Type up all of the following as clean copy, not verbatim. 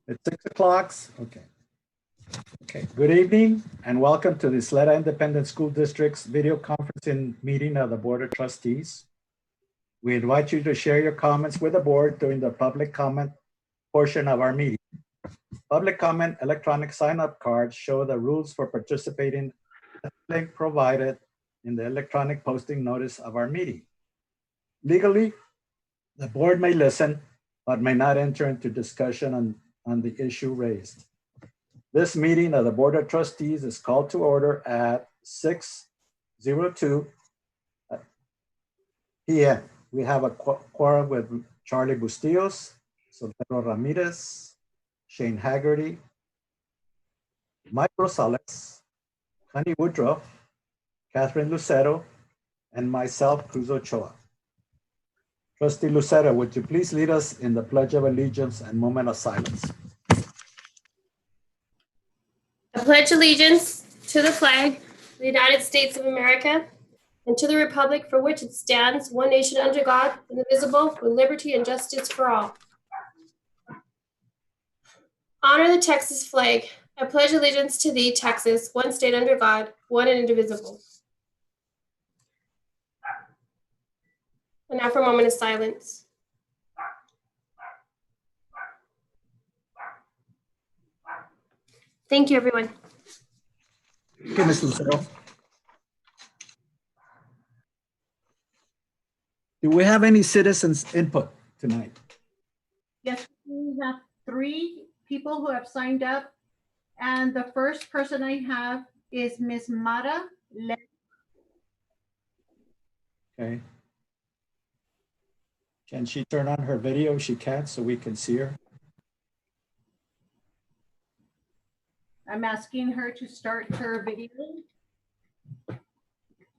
It's 6 o'clock. Okay. Okay. Good evening and welcome to the Ysleta Independent School District's video conferencing meeting of the Board of Trustees. We invite you to share your comments with the board during the public comment portion of our meeting. Public comment electronic sign-up cards show the rules for participating at the link provided in the electronic posting notice of our meeting. Legally, the board may listen, but may not enter into discussion on the issue raised. This meeting of the Board of Trustees is called to order at 6:02 p.m. We have a quorum with Charlie Bustillos, Soltero Ramirez, Shane Haggerty, Mike Rosales, Honey Woodruff, Catherine Lucero, and myself, Cruz Ochoa. Trustee Lucero, would you please lead us in the Pledge of Allegiance and moment of silence? I pledge allegiance to the flag of the United States of America and to the republic for which it stands, one nation under God, indivisible, with liberty and justice for all. Honor the Texas flag. I pledge allegiance to thee, Texas, one state under God, one and indivisible. And now for a moment of silence. Thank you, everyone. Thank you, Ms. Lucero. Do we have any citizens input tonight? Yes, we have 3 people who have signed up. And the first person I have is Ms. Mara. Okay. Can she turn on her video? She can, so we can see her. I'm asking her to start her video.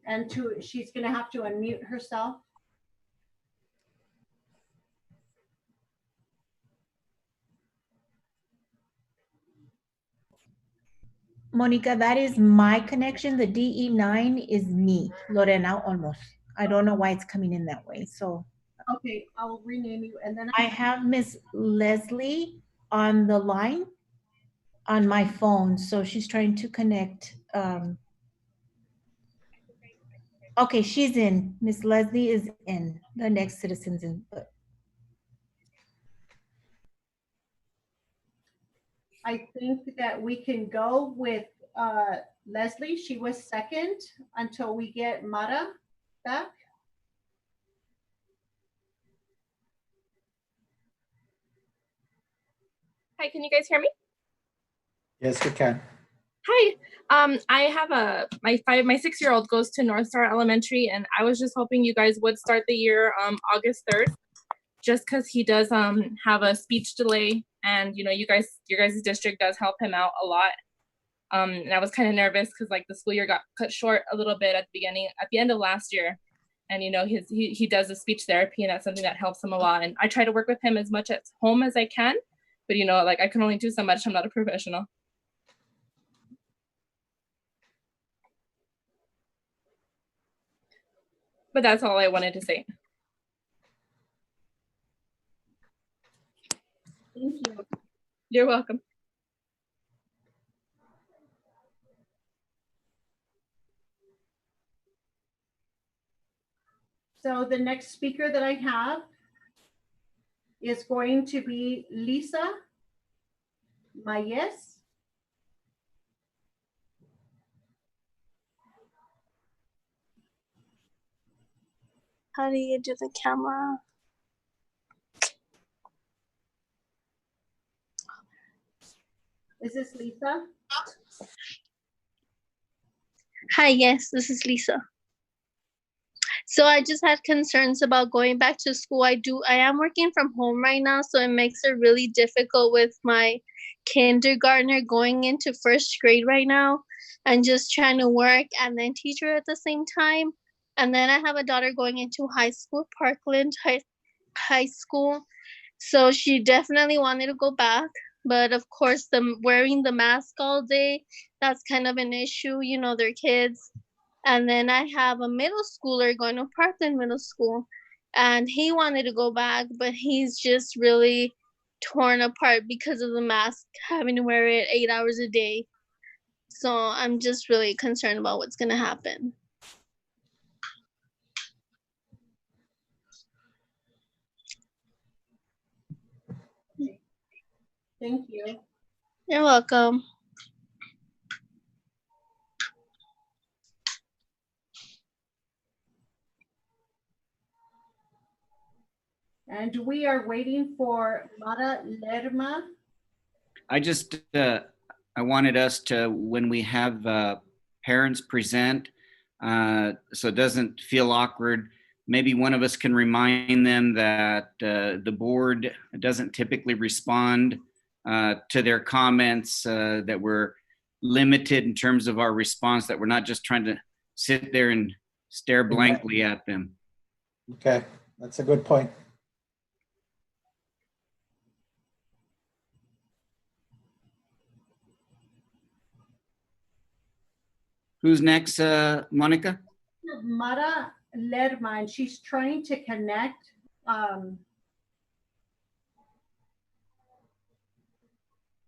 And she's gonna have to unmute herself. Monica, that is my connection. The DE9 is me, Lorena Olmos. I don't know why it's coming in that way. So okay, I'll rename you. And then I have Miss Leslie on the line on my phone. So she's trying to connect. Okay, she's in. Miss Leslie is in. The next citizen's input. I think that we can go with Leslie. She was second until we get Mara back. Hi, can you guys hear me? Yes, we can. Hi, I have my 6-year-old goes to North Star Elementary, and I was just hoping you guys would start the year August 3rd, just because he does have a speech delay, and you know, your guys' district does help him out a lot. And I was kind of nervous because like the school year got cut short a little bit at the end of last year, and you know, he does a speech therapy, and that's something that helps him a lot. And I try to work with him as much at home as I can, but you know, like I can only do so much. I'm not a professional. But that's all I wanted to say. Thank you. You're welcome. So the next speaker that I have is going to be Lisa Mayes. How do you do the camera? Is this Lisa? Hi, yes, this is Lisa. So I just had concerns about going back to school. I am working from home right now, so it makes it really difficult with my kindergartner going into 1st grade right now and just trying to work and then teach her at the same time. And then I have a daughter going into high school, Parkland High School. So she definitely wanted to go back. But of course, wearing the mask all day, that's kind of an issue. You know, they're kids. And then I have a middle schooler going to Parkland Middle School. And he wanted to go back, but he's just really torn apart because of the mask, having to wear it 8 hours a day. So I'm just really concerned about what's going to happen. Thank you. You're welcome. And we are waiting for Mara Lerma. I wanted us to, when we have parents present, so it doesn't feel awkward, maybe one of us can remind them that the board doesn't typically respond to their comments, that we're limited in terms of our response, that we're not just trying to sit there and stare blankly at them. Okay, that's a good point. Who's next, Monica? Mara Lerma, and she's trying to connect.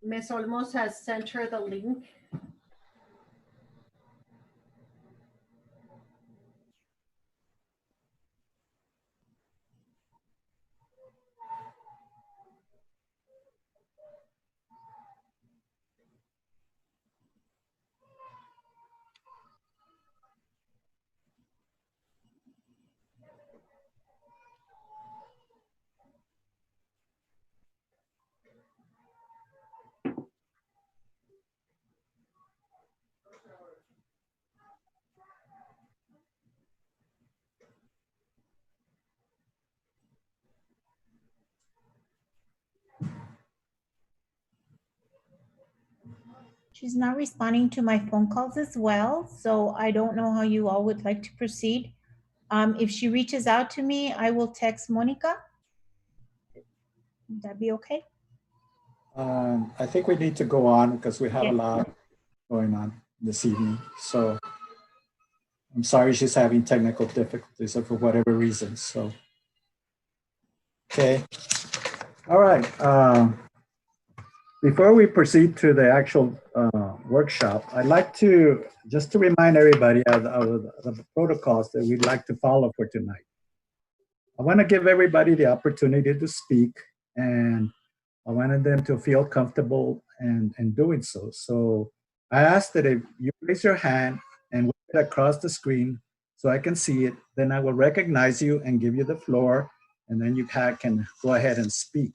Ms. Olmos has sent her the link. She's not responding to my phone calls as well, so I don't know how you all would like to proceed. If she reaches out to me, I will text Monica. Would that be okay? I think we need to go on because we have a Yeah. lot going on this evening. So I'm sorry she's having technical difficulties for whatever reason. So, okay. All right. Before we proceed to the actual workshop, I'd like to just to remind everybody of the protocols that we'd like to follow for tonight. I want to give everybody the opportunity to speak, and I wanted them to feel comfortable in doing so. So I ask that if you raise your hand and wave it across the screen so I can see it, then I will recognize you and give you the floor, and then you can go ahead and speak.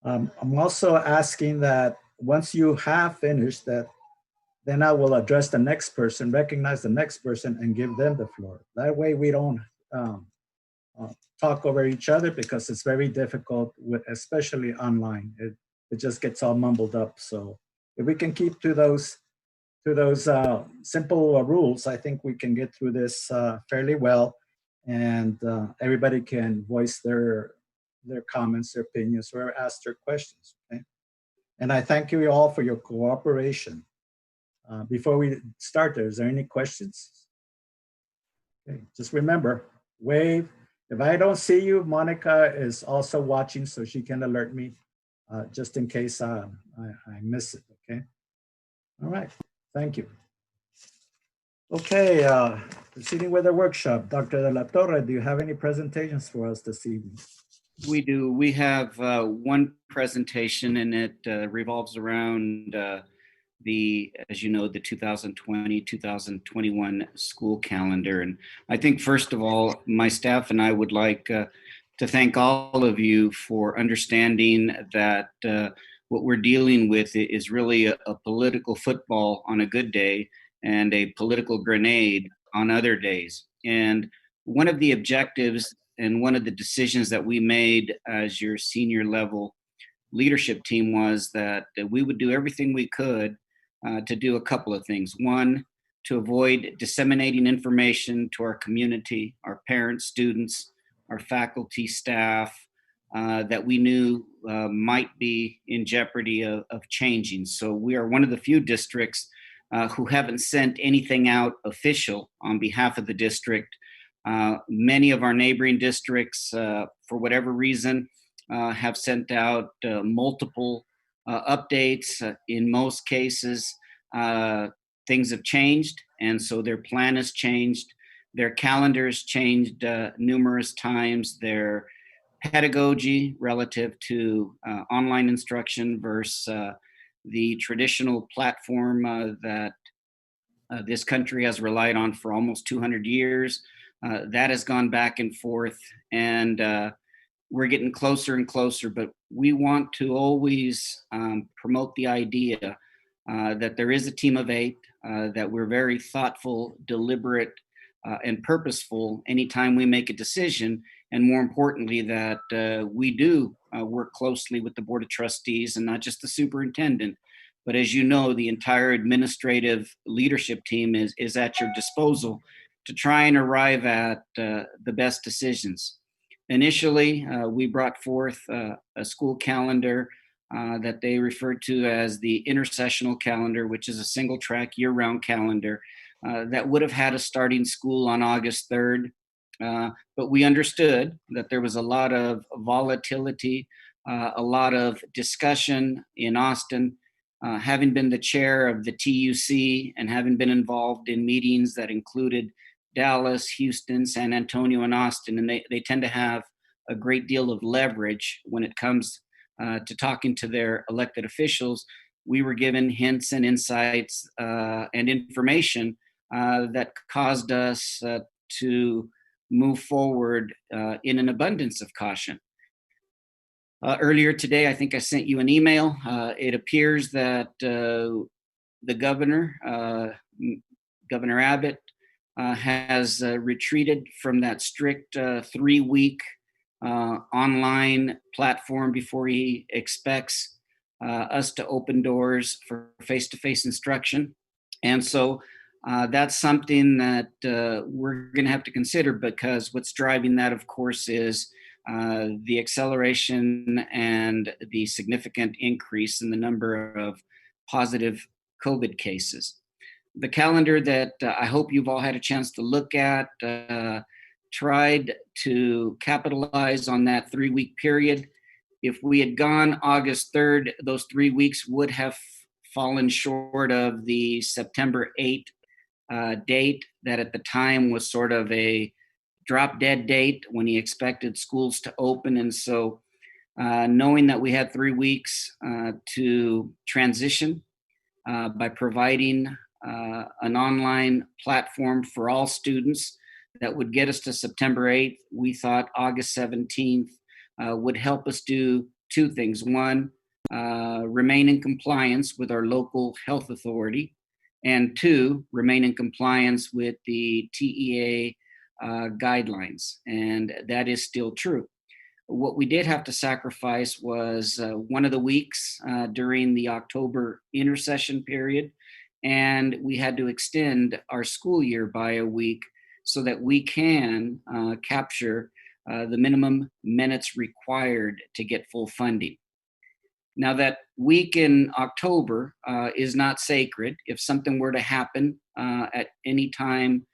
I'm also asking that once you have finished that, then I will address the next person, recognize the next person, and give them the floor. That way we don't talk over each other, because it's very difficult, especially online. It just gets all mumbled up. So if we can keep to those simple rules, I think we can get through this fairly well, and everybody can voice their comments, their opinions, or ask their questions. Okay? And I thank you all for your cooperation. Before we start, is there any questions? Okay, just remember, wave. If I don't see you, Monica is also watching, so she can alert me just in case I miss it, okay? All right, thank you. Okay, proceeding with the workshop. Dr. De La Torre, do you have any presentations for us this evening? We do. We have one presentation, and it revolves around as you know, the 2020-2021 school calendar. And I think, first of all, my staff and I would like to thank all of you for understanding that what we're dealing with is really a political football on a good day and a political grenade on other days. And one of the objectives and one of the decisions that we made as your senior level leadership team was that we would do everything we could to do a couple of things. One, to avoid disseminating information to our community, our parents, students, our faculty, staff, that we knew might be in jeopardy of changing. So we are one of the few districts who haven't sent anything out official on behalf of the district. Many of our neighboring districts, for whatever reason, have sent out multiple updates. In most cases, things have changed, and so their plan has changed. Their calendars changed numerous times. Their pedagogy relative to online instruction versus the traditional platform that this country has relied on for almost 200 years. That has gone back and forth, and we're getting closer and closer, but we want to always promote the idea that there is a team of 8, that we're very thoughtful, deliberate, and purposeful anytime we make a decision, and more importantly, that we do work closely with the Board of Trustees and not just the superintendent, but as you know, the entire administrative leadership team is at your disposal to try and arrive at the best decisions. Initially, we brought forth a school calendar that they referred to as the intersessional calendar, which is a single track year-round calendar that would have had us starting school on August 3rd. But we understood that there was a lot of volatility, a lot of discussion in Austin. Having been the chair of the TUC and having been involved in meetings that included Dallas, Houston, San Antonio, and Austin, and they tend to have a great deal of leverage when it comes to talking to their elected officials. We were given hints and insights and information that caused us to move forward in an abundance of caution. Earlier today, I think I sent you an email. It appears that the governor, Governor Abbott, has retreated from that strict 3-week online platform before he expects us to open doors for face-to-face instruction. And so that's something that we're going to have to consider, because what's driving that, of course, is the acceleration and the significant increase in the number of positive COVID cases. The calendar that I hope you've all had a chance to look at tried to capitalize on that 3-week period. If we had gone August 3rd, those 3 weeks would have fallen short of the September 8th date that at the time was sort of a drop dead date when he expected schools to open. And so knowing that we had 3 weeks to transition by providing an online platform for all students that would get us to September 8th, we thought August 17th would help us do 2 things. One, remain in compliance with our local health authority, and 2, remain in compliance with the TEA guidelines. And that is still true. What we did have to sacrifice was one of the weeks during the October intersession period, and we had to extend our school year by a week so that we can capture the minimum minutes required to get full funding. Now, that week in October is not sacred. If something were to happen at any time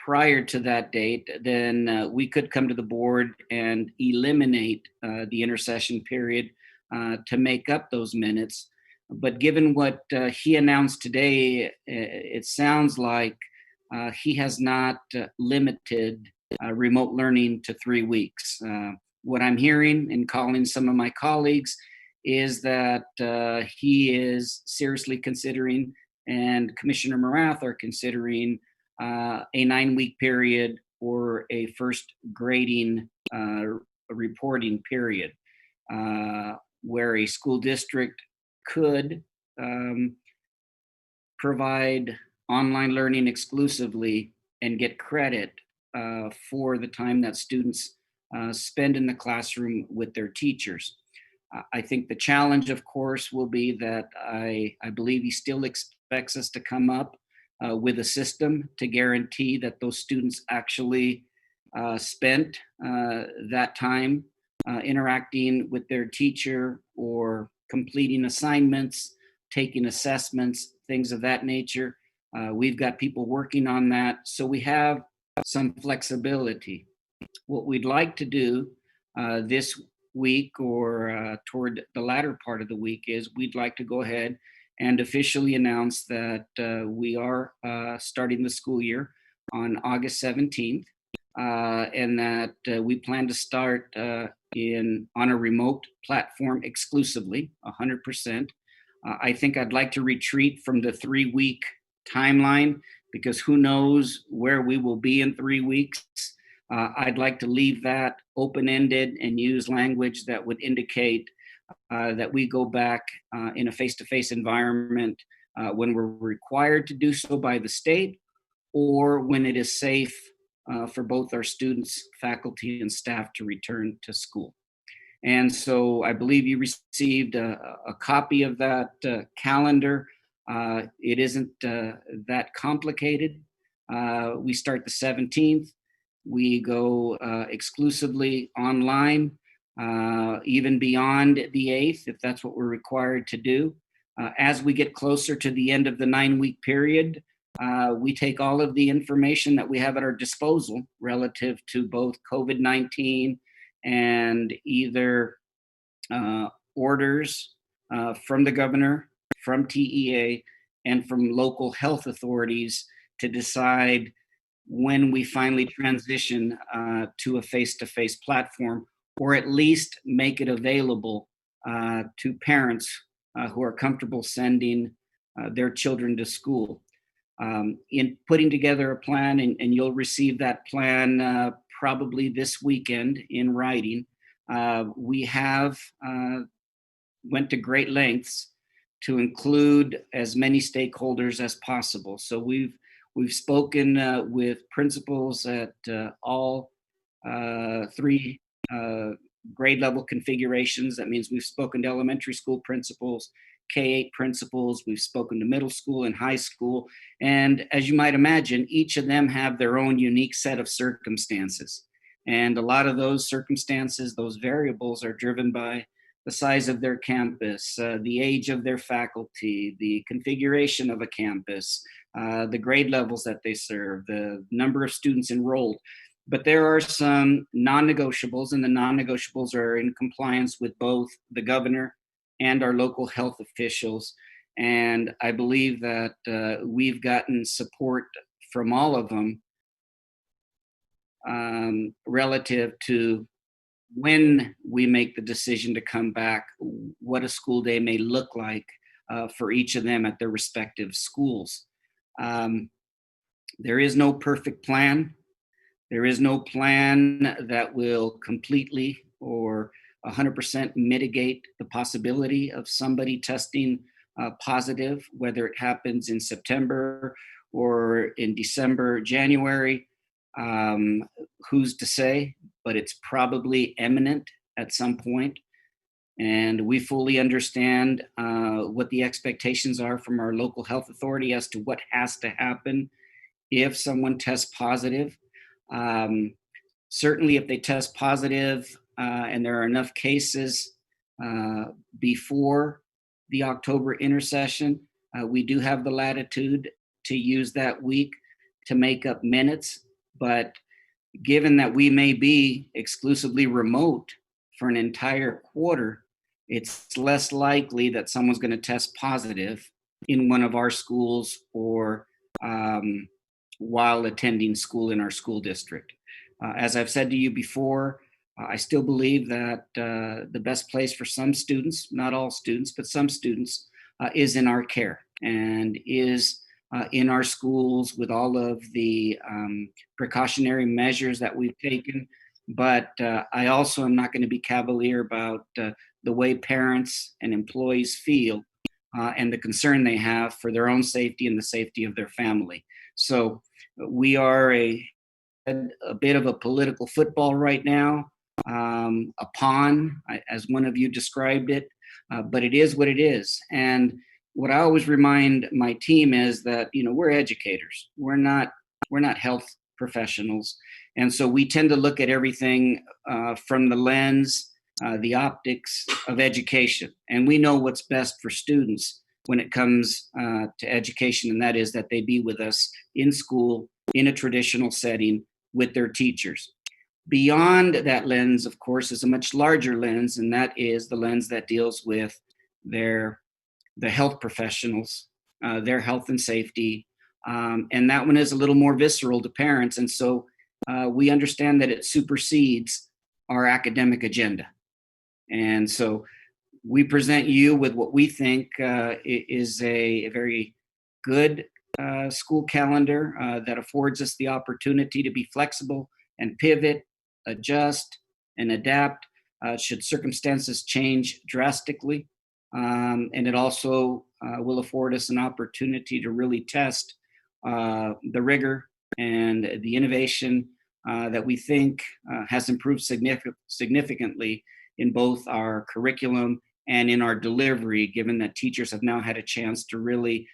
prior to that date, then we could come to the board and eliminate the intersession period to make up those minutes. But given what he announced today, it sounds like he has not limited remote learning to 3 weeks. What I'm hearing and calling some of my colleagues is that he is seriously considering, and Commissioner Morath are considering, a 9-week period or a first grading reporting period, where a school district could provide online learning exclusively and get credit for the time that students spend in the classroom with their teachers. I think the challenge, of course, will be that I believe he still expects us to come up with a system to guarantee that those students actually spent that time interacting with their teacher or completing assignments, taking assessments, things of that nature. We've got people working on that, so we have some flexibility. What we'd like to do this week or toward the latter part of the week is we'd like to go ahead and officially announce that we are starting the school year on August 17th, and that we plan to start on a remote platform exclusively, 100%. I think I'd like to retreat from the 3-week timeline because who knows where we will be in 3 weeks. I'd like to leave that open-ended and use language that would indicate that we go back in a face-to-face environment when we're required to do so by the state, or when it is safe for both our students, faculty, and staff to return to school. And so I believe you received a copy of that calendar. It isn't that complicated. We start the 17th. We go exclusively online, even beyond the 8th, if that's what we're required to do. As we get closer to the end of the 9-week period, we take all of the information that we have at our disposal relative to both COVID-19 and either orders from the governor, from TEA, and from local health authorities to decide when we finally transition to a face-to-face platform, or at least make it available to parents who are comfortable sending their children to school. In putting together a plan, and you'll receive that plan probably this weekend in writing, we have went to great lengths to include as many stakeholders as possible. So we've spoken with principals at all 3 grade level configurations. That means we've spoken to elementary school principals, K-8 principals, we've spoken to middle school and high school. And as you might imagine, each of them have their own unique set of circumstances. And a lot of those circumstances, those variables, are driven by the size of their campus, the age of their faculty, the configuration of a campus, the grade levels that they serve, the number of students enrolled. But there are some non-negotiables, and the non-negotiables are in compliance with both the governor and our local health officials. And I believe that we've gotten support from all of them relative to when we make the decision to come back, what a school day may look like for each of them at their respective schools. There is no perfect plan. There is no plan that will completely or 100% mitigate the possibility of somebody testing positive, whether it happens in September or in December, January. Who's to say? But it's probably imminent at some point. And we fully understand what the expectations are from our local health authority as to what has to happen if someone tests positive. Certainly if they test positive and there are enough cases before the October intersession, we do have the latitude to use that week to make up minutes. But given that we may be exclusively remote for an entire quarter, it's less likely that someone's going to test positive in one of our schools or while attending school in our school district. As I've said to you before, I still believe that the best place for some students, not all students, but some students, is in our care and is in our schools with all of the precautionary measures that we've taken. But I also am not going to be cavalier about the way parents and employees feel and the concern they have for their own safety and the safety of their family. So we are a bit of a political football right now, a pawn, as one of you described it, but it is what it is. And what I always remind my team is that, you know, we're educators. We're not health professionals. And so we tend to look at everything from the lens, the optics of education. And we know what's best for students when it comes to education, and that is that they be with us in school, in a traditional setting, with their teachers. Beyond that lens, of course, is a much larger lens, and that is the lens that deals with the health professionals, their health and safety. And that one is a little more visceral to parents. And so we understand that it supersedes our academic agenda. And so we present you with what we think is a very good school calendar that affords us the opportunity to be flexible and pivot, adjust, and adapt should circumstances change drastically. And it also will afford us an opportunity to really test the rigor and the innovation that we think has improved significantly in both our curriculum and in our delivery, given that teachers have now had a chance to really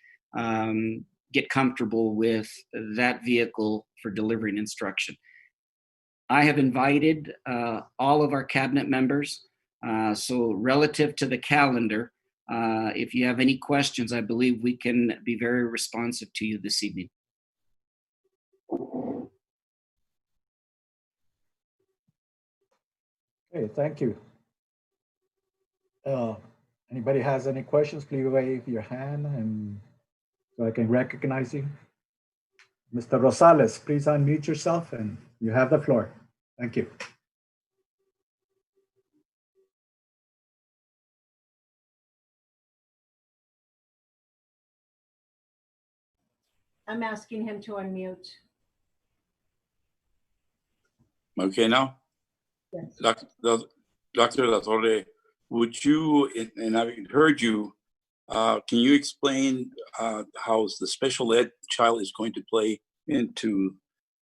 get comfortable with that vehicle for delivering instruction. I have invited all of our cabinet members. So relative to the calendar, if you have any questions, I believe we can be very responsive to you this evening. Okay, thank you. Anybody has any questions, please wave your hand and so I can recognize you. Mr. Rosales, please unmute yourself and you have the floor. Thank you. I'm asking him to unmute. Okay, now, Yes. Dr. La Torre, would you, and I heard you, can you explain how the special ed child is going to play into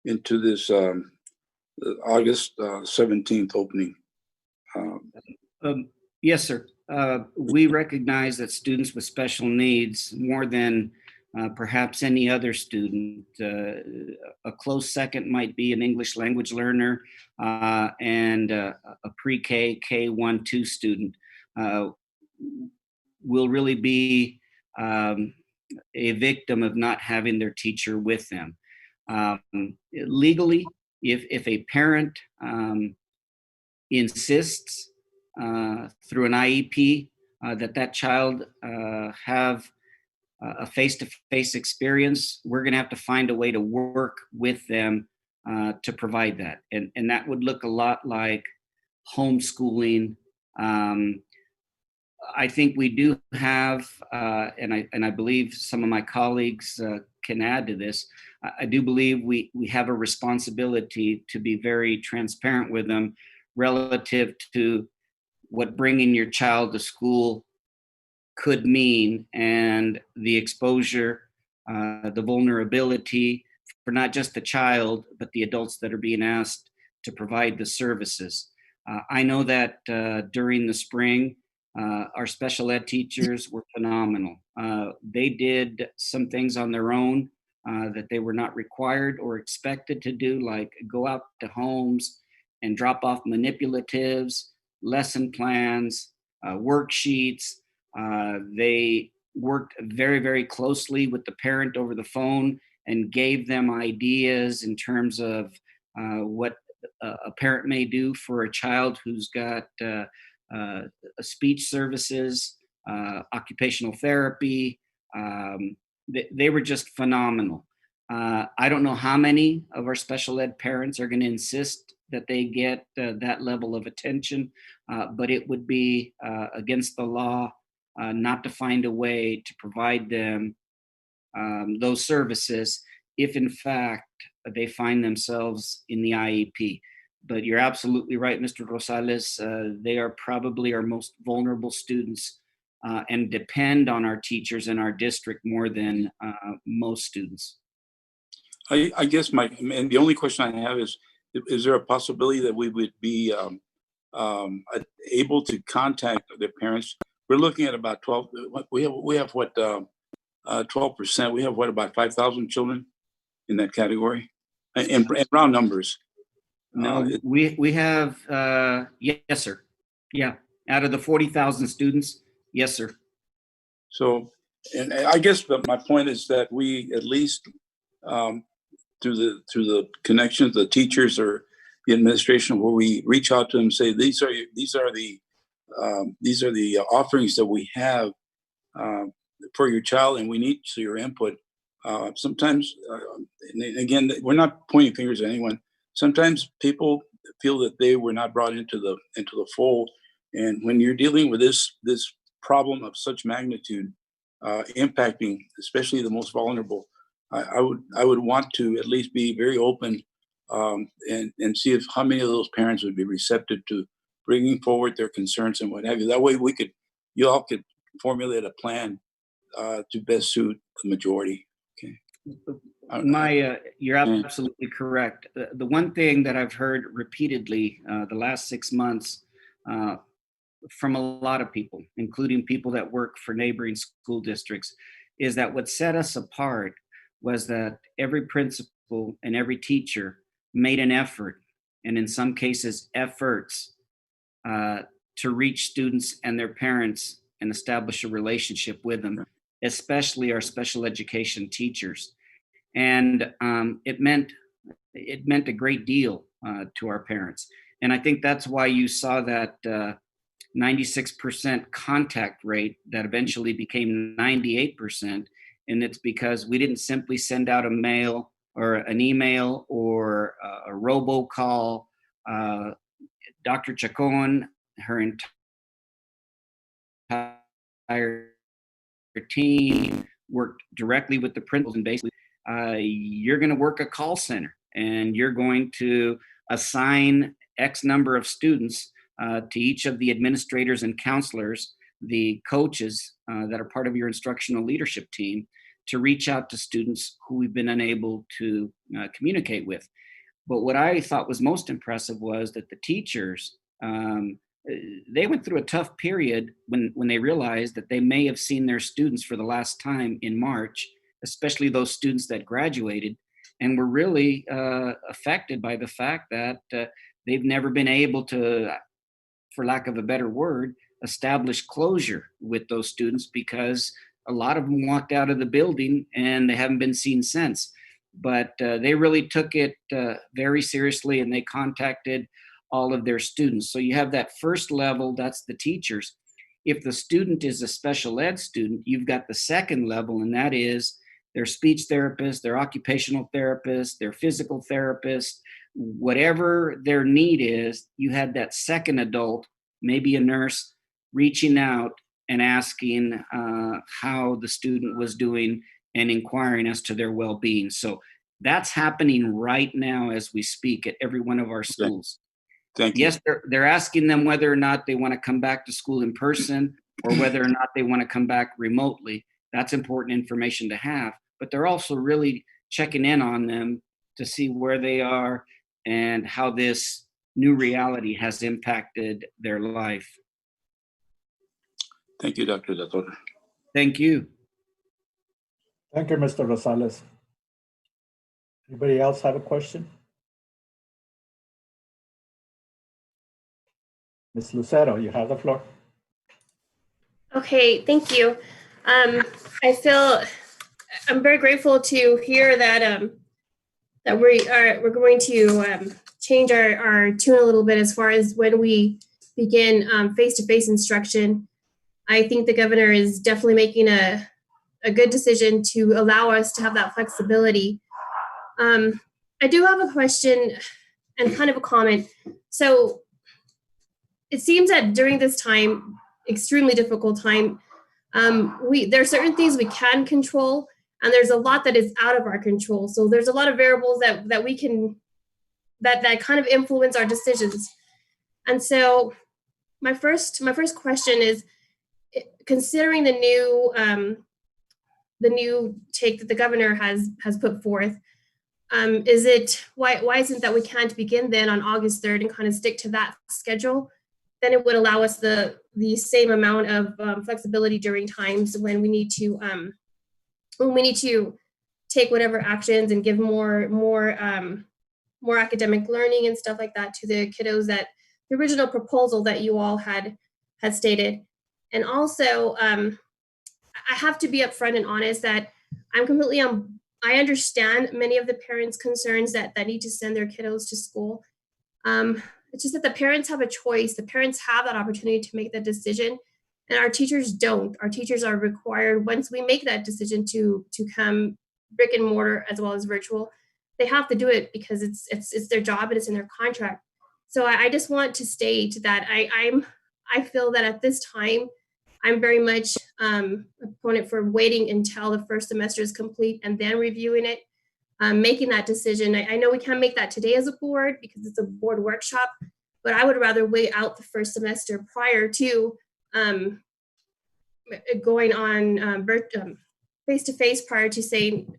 this August 17th opening? Yes, sir. We recognize that students with special needs, more than perhaps any other student, a close second might be an English language learner and a pre-K, K1, 2 student will really be a victim of not having their teacher with them. Legally, if a parent insists through an IEP that child have a face-to-face experience, we're going to have to find a way to work with them to provide that. And that would look a lot like homeschooling. I think we do have, and I believe some of my colleagues can add to this, I do believe we have a responsibility to be very transparent with them relative to what bringing your child to school could mean, and the exposure, the vulnerability for not just the child, but the adults that are being asked to provide the services. I know that during the spring, our special ed teachers were phenomenal. They did some things on their own that they were not required or expected to do, like go out to homes and drop off manipulatives, lesson plans, worksheets. They worked very, very closely with the parent over the phone and gave them ideas in terms of what a parent may do for a child who's got speech services, occupational therapy. They were just phenomenal. I don't know how many of our special ed parents are going to insist that they get that level of attention, but it would be against the law not to find a way to provide them those services if in fact they find themselves in the IEP. But you're absolutely right, Mr. Rosales. They are probably our most vulnerable students and depend on our teachers in our district more than most students. I guess and the only question I have is there a possibility that we would be able to contact their parents? We're looking at about 12. We have what 12%. We have what, about 5,000 children in that category, and round numbers. No, we have yes, sir. Yeah, out of the 40,000 students, yes, sir. So, and I guess my point is that we at least through the connections, the teachers are the administration, where we reach out to them and say, these are the offerings that we have for your child, and we need your input. Sometimes, and again, we're not pointing fingers at anyone. Sometimes people feel that they were not brought into the fold, and when you're dealing with this problem of such magnitude, impacting especially the most vulnerable, I would want to at least be very open and see if how many of those parents would be receptive to bringing forward their concerns and what have you. That way, you all could formulate a plan to best suit the majority. Okay. You're absolutely correct. The one thing that I've heard repeatedly the last 6 months from a lot of people, including people that work for neighboring school districts, is that what set us apart was that every principal and every teacher made an effort, and in some cases efforts, to reach students and their parents and establish a relationship with them, especially our special education teachers. And it meant a great deal to our parents. And I think that's why you saw that 96% contact rate that eventually became 98%. And it's because we didn't simply send out a mail or an email or a robocall. Dr. Chacon, her entire team worked directly with the principals, and basically you're going to work a call center and you're going to assign X number of students to each of the administrators and counselors, the coaches that are part of your instructional leadership team, to reach out to students who we've been unable to communicate with. But what I thought was most impressive was that the teachers, they went through a tough period when they realized that they may have seen their students for the last time in March, especially those students that graduated, and were really affected by the fact that they've never been able to, for lack of a better word, establish closure with those students, because a lot of them walked out of the building and they haven't been seen since. But they really took it very seriously, and they contacted all of their students. So you have that first level, that's the teachers. If the student is a special ed student, you've got the second level, and that is their speech therapist, their occupational therapist, their physical therapist, whatever their need is. You had that second adult, maybe a nurse, reaching out and asking how the student was doing and inquiring as to their well-being. So that's happening right now as we speak at every one of our schools. Thank you. Yes, they're asking them whether or not they want to come back to school in person or whether or not they want to come back remotely. That's important information to have, but they're also really checking in on them to see where they are and how this new reality has impacted their life. Thank you, Dr. La Torre. Thank you. Thank you, Mr. Rosales. Anybody else have a question? Ms. Lucero, you have the floor. Okay, thank you. I'm very grateful to hear that that we're going to change our tune a little bit as far as when we begin face-to-face instruction. I think the governor is definitely making a good decision to allow us to have that flexibility. I do have a question and kind of a comment. So it seems that during this time, extremely difficult time, there are certain things we can control, and there's a lot that is out of our control. So there's a lot of variables that we can, that kind of influence our decisions. And so my first question is, considering the new take that the governor has put forth, is it why isn't that we can't begin then on August 3rd and kind of stick to that schedule? Then it would allow us the same amount of flexibility during times when we need to take whatever actions and give more academic learning and stuff like that to the kiddos, that the original proposal that you all had stated. And also, I have to be upfront and honest that I'm completely I understand many of the parents' concerns that need to send their kiddos to school. It's just that the parents have a choice. The parents have that opportunity to make that decision, and our teachers don't. Our teachers are required, once we make that decision to come brick and mortar as well as virtual, they have to do it because it's their job and it's in their contract. So I just want to state that I feel that at this time, I'm very much opponent for waiting until the first semester is complete and then reviewing it, making that decision. I know we can't make that today as a board because it's a board workshop, but I would rather wait out the first semester prior to going on face-to-face prior to saying,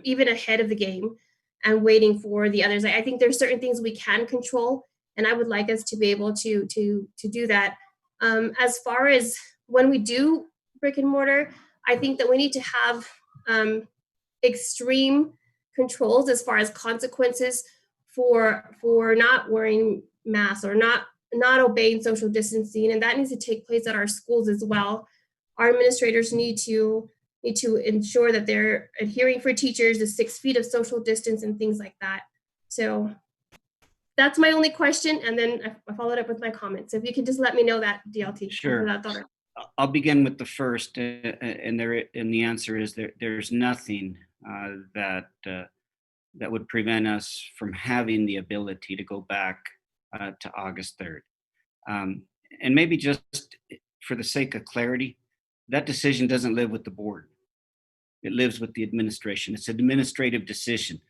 even ahead of the game and waiting for the others. I think there's certain things we can control, and I would like us to be able to do that. As far as when we do brick and mortar, I think that we need to have extreme controls as far as consequences for not wearing masks or not obeying social distancing, and that needs to take place at our schools as well. Our administrators need to ensure that they're adhering for teachers the 6 feet of social distance and things like that. So that's my only question, and then I followed up with my comments. So if you could just let me know that, DLT. Sure. I'll begin with the first, and the answer is there's nothing that would prevent us from having the ability to go back to August 3rd. And maybe just for the sake of clarity, that decision doesn't live with the board. It lives with the administration. It's an administrative decision.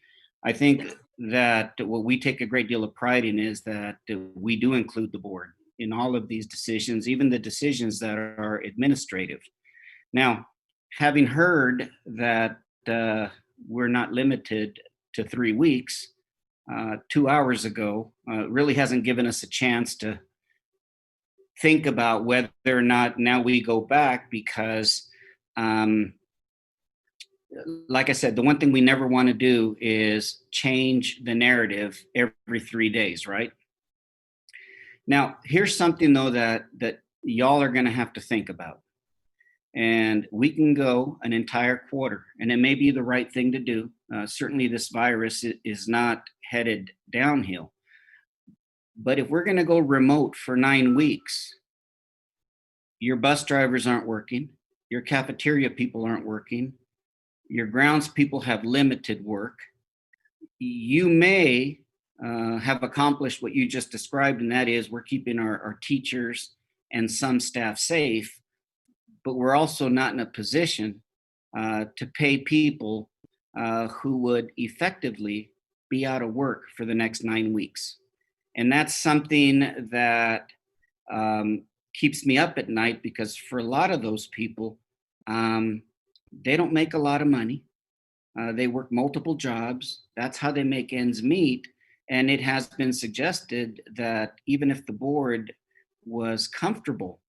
I think that what we take a great deal of pride in is that we do include the board in all of these decisions, even the decisions that are administrative. Now, having heard that we're not limited to 3 weeks, 2 hours ago, really hasn't given us a chance to think about whether or not now we go back, because like I said, the one thing we never want to do is change the narrative every 3 days, right? Now, here's something though that y'all are going to have to think about. And we can go an entire quarter, and it may be the right thing to do. Certainly this virus is not headed downhill. But if we're going to go remote for 9 weeks, your bus drivers aren't working, your cafeteria people aren't working, your grounds people have limited work. You may have accomplished what you just described, and that is we're keeping our teachers and some staff safe, but we're also not in a position to pay people who would effectively be out of work for the next 9 weeks. And that's something that keeps me up at night, because for a lot of those people, they don't make a lot of money. They work multiple jobs. That's how they make ends meet. And it has been suggested that even if the board was comfortable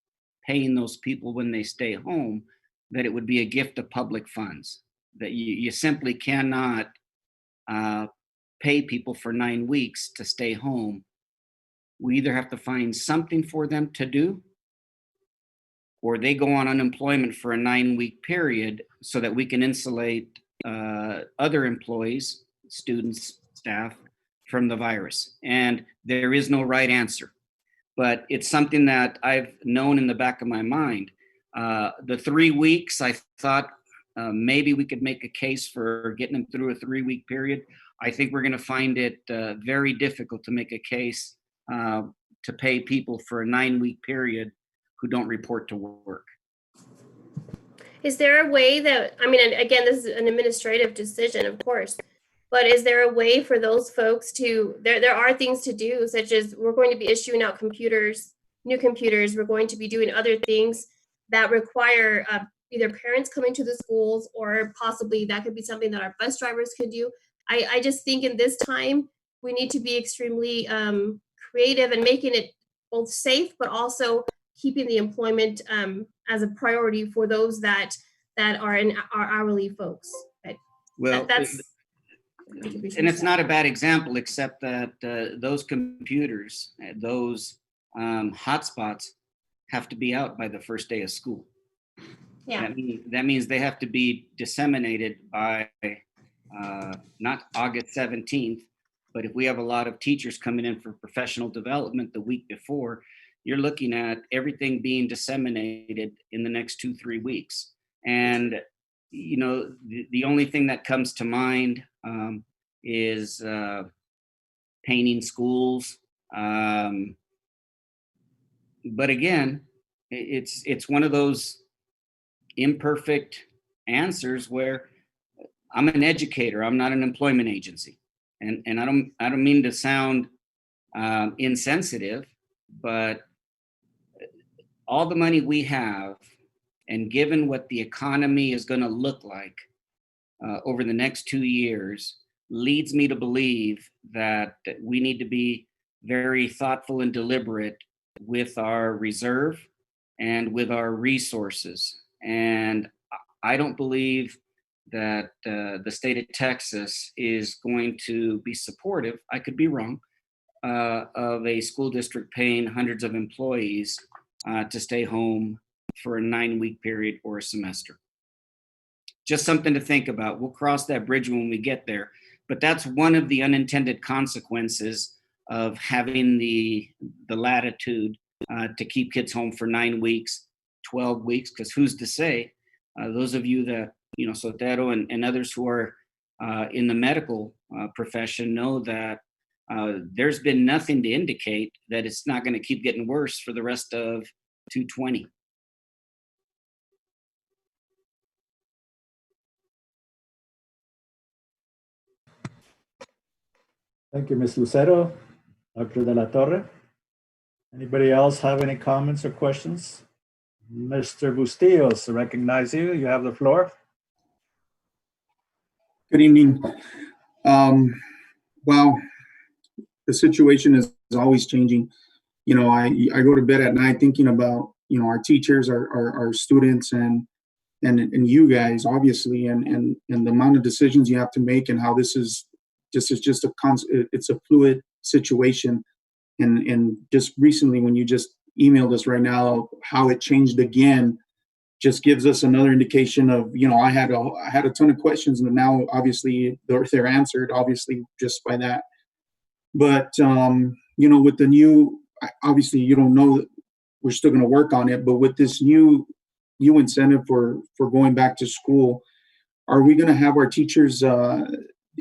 paying those people when they stay home, that it would be a gift of public funds, that you simply cannot pay people for 9 weeks to stay home. We either have to find something for them to do, or they go on unemployment for a 9-week period so that we can insulate other employees, students, staff from the virus. And there is no right answer, but it's something that I've known in the back of my mind. The 3 weeks, I thought maybe we could make a case for getting them through a 3-week period. I think we're going to find it very difficult to make a case to pay people for a 9-week period who don't report to work. Is there a way that, I mean, again, this is an administrative decision, of course, but is there a way for those folks to, there are things to do, such as we're going to be issuing out computers, new computers, we're going to be doing other things that require either parents coming to the schools, or possibly that could be something that our bus drivers could do. I just think in this time, we need to be extremely creative and making it both safe, but also keeping the employment as a priority for those that are in our hourly folks. Well, and it's not a bad example, except that those computers, those hotspots have to be out by the first day of school. Yeah. That means they have to be disseminated by not August 17th, But if we have a lot of teachers coming in for professional development the week before, you're looking at everything being disseminated in the next 2-3 weeks. And, you know, the only thing that comes to mind is painting schools. But again, it's one of those imperfect answers where I'm an educator. I'm not an employment agency, and I don't mean to sound insensitive, but all the money we have, and given what the economy is going to look like over the next 2 years, leads me to believe that we need to be very thoughtful and deliberate with our reserve and with our resources. And I don't believe that the state of Texas is going to be supportive, I could be wrong, of a school district paying hundreds of employees to stay home for a 9-week period or a semester. Just something to think about. We'll cross that bridge when we get there. But that's one of the unintended consequences of having the latitude to keep kids home for 9 weeks, 12 weeks, because who's to say, those of you that, you know, Sotero and others who are in the medical profession know that there's been nothing to indicate that it's not going to keep getting worse for the rest of 2020. Thank you, Ms. Lucero. Dr. De La Torre. Anybody else have any comments or questions? Mr. Bustillos, I recognize you. You have the floor. Good evening. Well, the situation is always changing. You know, I go to bed at night thinking about, you know, our teachers, our students, and you guys, obviously, and the amount of decisions you have to make, and how this is just it's a fluid situation. And just recently, when you just emailed us right now, how it changed again, just gives us another indication of, you know, I had a ton of questions, and now obviously they're answered, obviously, just by that. But you know, with the new, obviously you don't know, we're still going to work on it, but with this new incentive for going back to school, are we going to have our teachers,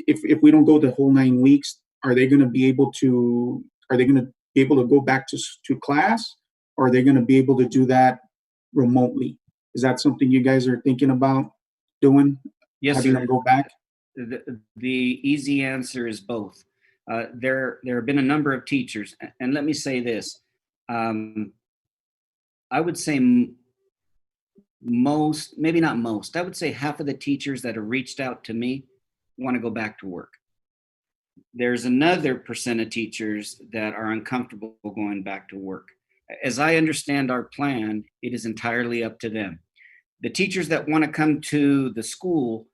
if we don't go the whole 9 weeks, are they going to be able to go back to class, or are they going to be able to do that remotely? Is that something you guys are thinking about doing? Yes, having sir. them go back? The easy answer is both. There have been a number of teachers, and let me say this. I would say most, maybe not most, I would say half of the teachers that have reached out to me want to go back to work. There's another percent of teachers that are uncomfortable going back to work. As I understand our plan, it is entirely up to them. The teachers that want to come to the school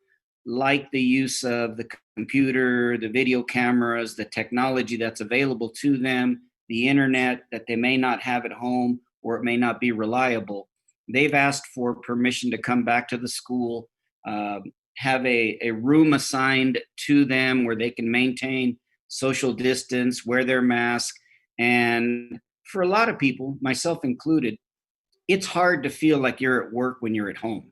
like the use of the computer, the video cameras, the technology that's available to them, the internet that they may not have at home, or it may not be reliable. They've asked for permission to come back to the school, have a room assigned to them where they can maintain social distance, wear their mask. And for a lot of people, myself included, it's hard to feel like you're at work when you're at home.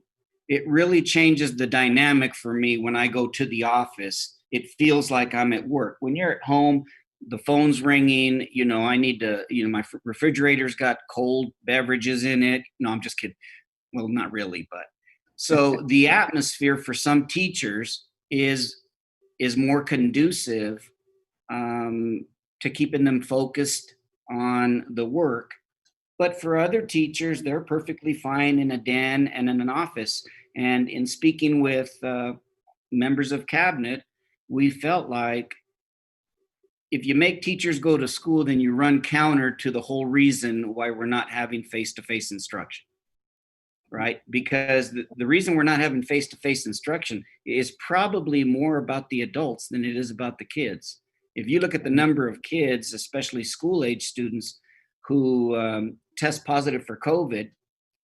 It really changes the dynamic for me when I go to the office. It feels like I'm at work. When you're at home, the phone's ringing, you know, I need to, you know, my refrigerator's got cold beverages in it. No, I'm just kidding. Well, not really, but so the atmosphere for some teachers is more conducive to keeping them focused on the work. But for other teachers, they're perfectly fine in a den and in an office. And in speaking with members of cabinet, we felt like if you make teachers go to school, then you run counter to the whole reason why we're not having face-to-face instruction, right? Because the reason we're not having face-to-face instruction is probably more about the adults than it is about the kids. If you look at the number of kids, especially school-age students, who test positive for COVID,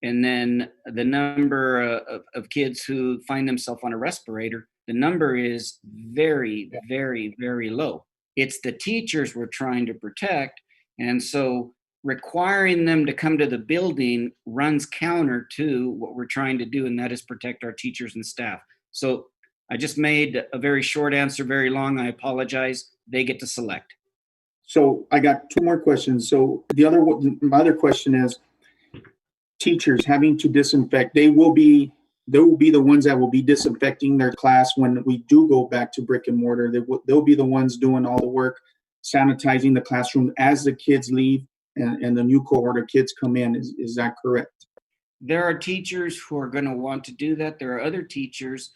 and then the number of kids who find themselves on a respirator, the number is very, very, very low. It's the teachers we're trying to protect. And so requiring them to come to the building runs counter to what we're trying to do, and that is protect our teachers and staff. So I just made a very short answer, very long. I apologize. They get to select. So I got two more questions. So my other question is, teachers having to disinfect, they will be the ones that will be disinfecting their class when we do go back to brick and mortar. They'll be the ones doing all the work, sanitizing the classroom as the kids leave and the new cohort of kids come in. Is that correct? There are teachers who are going to want to do that. There are other teachers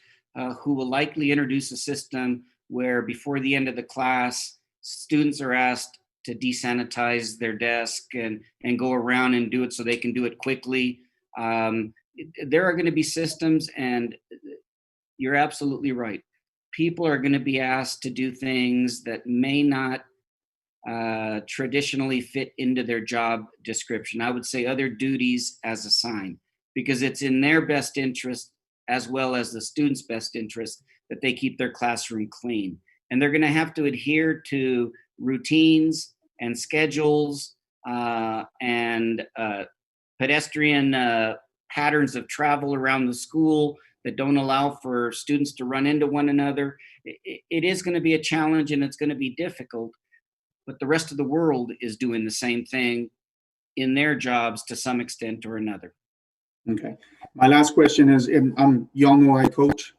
who will likely introduce a system where before the end of the class, students are asked to desanitize their desk and go around and do it so they can do it quickly. There are going to be systems, and you're absolutely right. People are going to be asked to do things that may not traditionally fit into their job description. I would say other duties as assigned, because it's in their best interest as well as the students' best interest that they keep their classroom clean. And they're going to have to adhere to routines and schedules and pedestrian patterns of travel around the school that don't allow for students to run into one another. It is going to be a challenge, and it's going to be difficult. But the rest of the world is doing the same thing in their jobs to some extent or another. Okay. My last question is, y'all know I coach,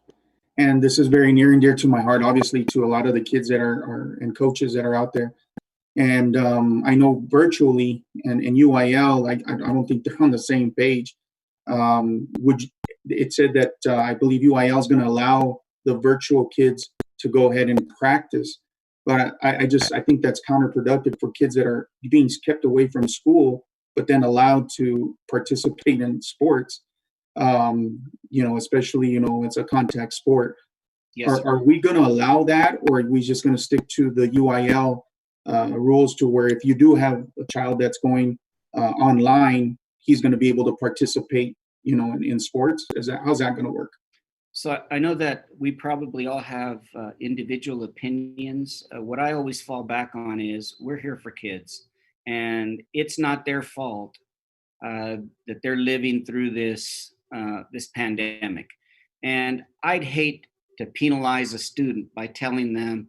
and this is very near and dear to my heart, obviously, to a lot of the kids that are and coaches that are out there. And I know virtually and UIL, I don't think they're on the same page. It said that I believe UIL is going to allow the virtual kids to go ahead and practice. But I think that's counterproductive for kids that are being kept away from school, but then allowed to participate in sports. Especially, it's a contact sport. Yes. Are we going to allow that, or are we just going to stick to the UIL rules to where if you do have a child that's going online, he's going to be able to participate, in sports? How's that going to work? So I know that we probably all have individual opinions. What I always fall back on is we're here for kids, and it's not their fault that they're living through this pandemic. And I'd hate to penalize a student by telling them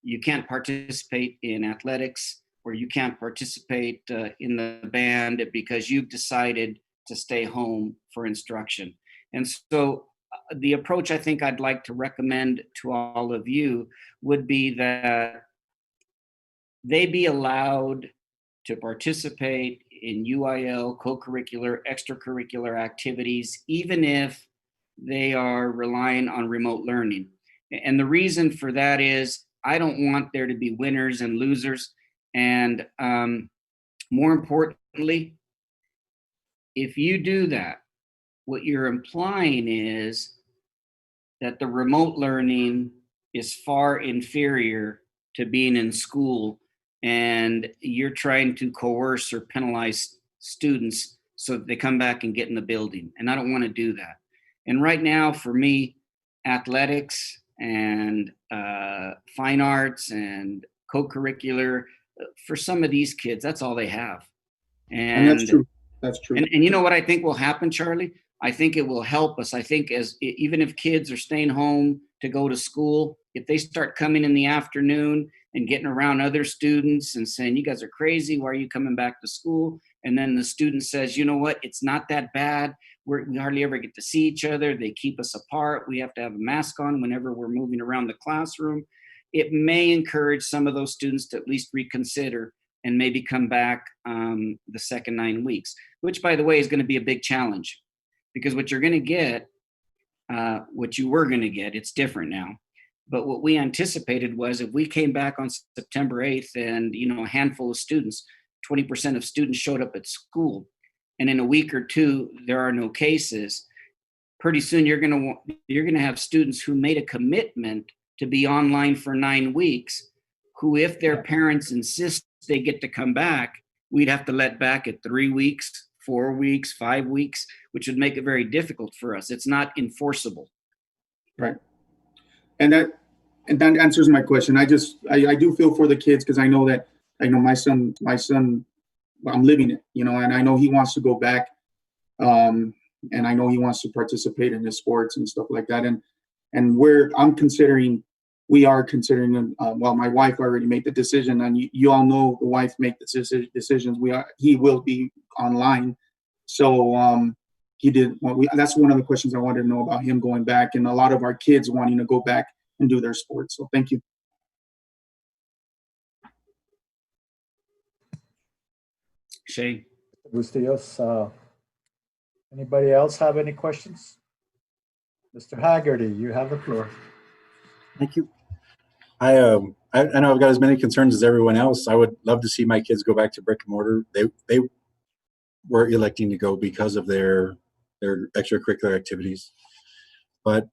you can't participate in athletics or you can't participate in the band because you've decided to stay home for instruction. And so the approach I think I'd like to recommend to all of you would be that they be allowed to participate in UIL, co-curricular, extracurricular activities, even if they are relying on remote learning. And the reason for that is I don't want there to be winners and losers. And more importantly, if you do that, what you're implying is that the remote learning is far inferior to being in school, and you're trying to coerce or penalize students so that they come back and get in the building. And I don't want to do that. And right now, for me, athletics and fine arts and co-curricular, for some of these kids, that's all they have. And that's true. That's true. And you know what I think will happen, Charlie? I think it will help us. I think even if kids are staying home to go to school, if they start coming in the afternoon and getting around other students and saying, you guys are crazy, why are you coming back to school? And then the student says, you know what, it's not that bad. We hardly ever get to see each other. They keep us apart. We have to have a mask on whenever we're moving around the classroom. It may encourage some of those students to at least reconsider and maybe come back the second 9 weeks, which, by the way, is going to be a big challenge. Because what you're going to get, what you were going to get, it's different now. But what we anticipated was if we came back on September 8th and, a handful of students, 20% of students showed up at school, and in a week or two, there are no cases, pretty soon you're going to have students who made a commitment to be online for 9 weeks, who, if their parents insist they get to come back, we'd have to let back at 3 weeks, 4 weeks, 5 weeks, which would make it very difficult for us. It's not enforceable. Right. And and that answers my question. I do feel for the kids because I know that, my son, I'm living it, and I know he wants to go back. And I know he wants to participate in his sports and stuff like that. And we are considering, well, my wife already made the decision, and you all know the wife make the decisions. He will be online. So, that's one of the questions I wanted to know about him going back, and a lot of our kids wanting to go back and do their sports. So thank you. Shay? Bustillos, anybody else have any questions? Mr. Haggerty, you have the floor. Thank you. I know I've got as many concerns as everyone else. I would love to see my kids go back to brick and mortar. They were electing to go because of their extracurricular activities, but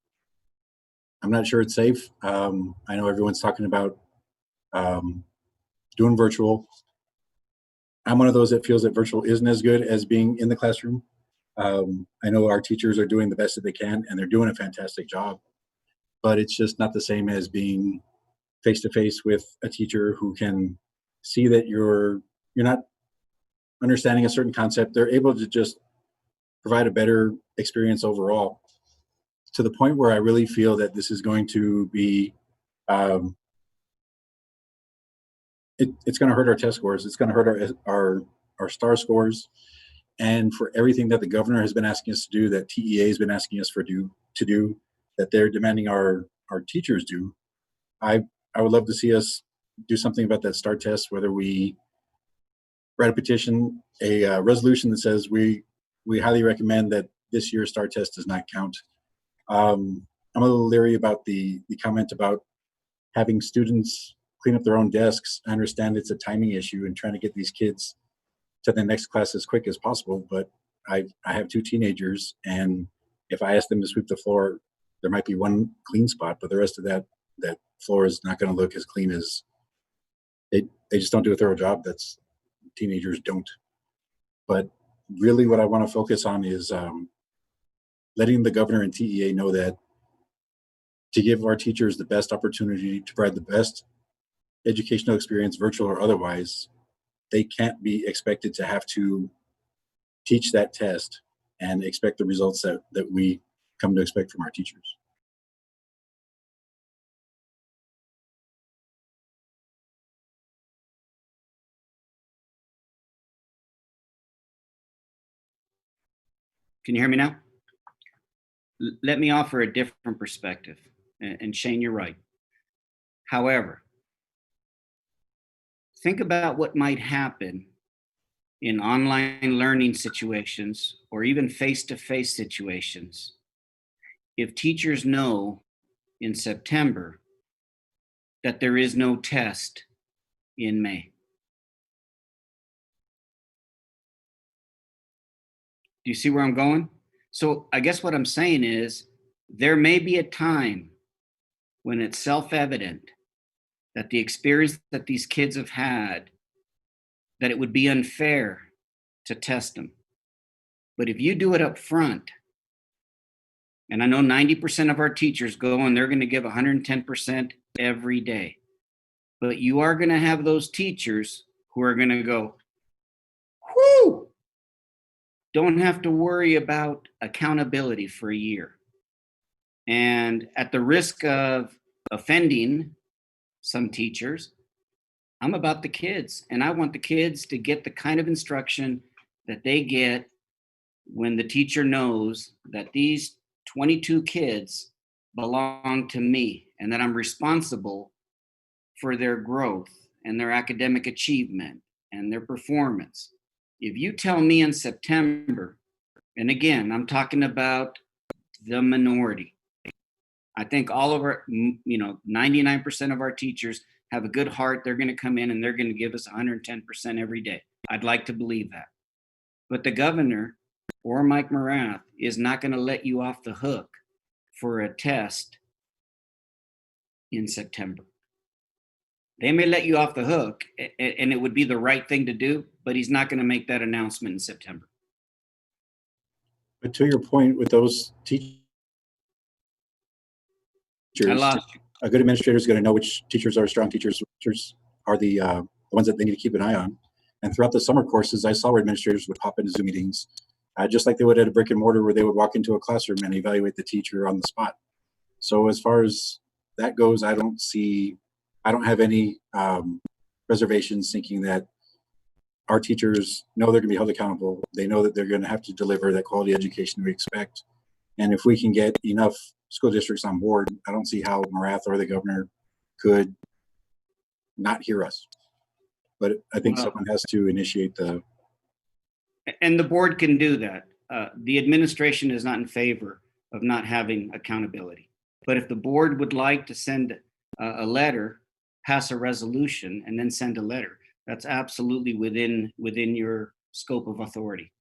I'm not sure it's safe. I know everyone's talking about doing virtual. I'm one of those that feels that virtual isn't as good as being in the classroom. I know our teachers are doing the best that they can, and they're doing a fantastic job, but it's just not the same as being face-to-face with a teacher who can see that you're not understanding a certain concept. They're able to just provide a better experience overall, to the point where I really feel that this is going to be, it's going to hurt our test scores. It's going to hurt our STAR scores. And for everything that the governor has been asking us to do, that TEA has been asking us to do, that they're demanding our teachers do, I would love to see us do something about that STAR test, whether we write a petition, a resolution that says we highly recommend that this year's STAR test does not count. I'm a little leery about the comment about having students clean up their own desks. I understand it's a timing issue and trying to get these kids to the next class as quick as possible, but I have 2 teenagers, and if I ask them to sweep the floor, there might be one clean spot, but the rest of that floor is not going to look as clean as they just don't do a thorough job. That's teenagers don't. But really what I want to focus on is letting the governor and TEA know that to give our teachers the best opportunity to provide the best educational experience, virtual or otherwise, they can't be expected to have to teach that test and expect the results that we come to expect from our teachers. Can you hear me now? Let me offer a different perspective. And Shane, you're right. However, think about what might happen in online learning situations or even face-to-face situations if teachers know in September that there is no test in May. Do you see where I'm going? So I guess what I'm saying is there may be a time when it's self-evident that the experience that these kids have had, that it would be unfair to test them. But if you do it up front, and I know 90% of our teachers go and they're going to give 110% every day, but you are going to have those teachers who are going to go, whoo, don't have to worry about accountability for a year. And at the risk of offending some teachers, I'm about the kids, and I want the kids to get the kind of instruction that they get when the teacher knows that these 22 kids belong to me and that I'm responsible for their growth and their academic achievement and their performance. If you tell me in September, and again, I'm talking about the minority, I think all of our, 99% of our teachers have a good heart. They're going to come in and they're going to give us 110% every day. I'd like to believe that. But the governor or Mike Morath is not going to let you off the hook for a test in September. They may let you off the hook, and it would be the right thing to do, but he's not going to make that announcement in September. But to your point with those teachers, I lost you. a good administrator is going to know which teachers are strong teachers, which teachers are the ones that they need to keep an eye on. And throughout the summer courses, I saw where administrators would pop into Zoom meetings, just like they would at a brick and mortar, where they would walk into a classroom and evaluate the teacher on the spot. So as far as that goes, I don't have any reservations thinking that our teachers know they're going to be held accountable. They know that they're going to have to deliver that quality education we expect. And if we can get enough school districts on board, I don't see how Morath or the governor could not hear us. But I think someone has to initiate the. And the board can do that. The administration is not in favor of not having accountability. But if the board would like to send a letter, pass a resolution, and then send a letter, that's absolutely within your scope of authority.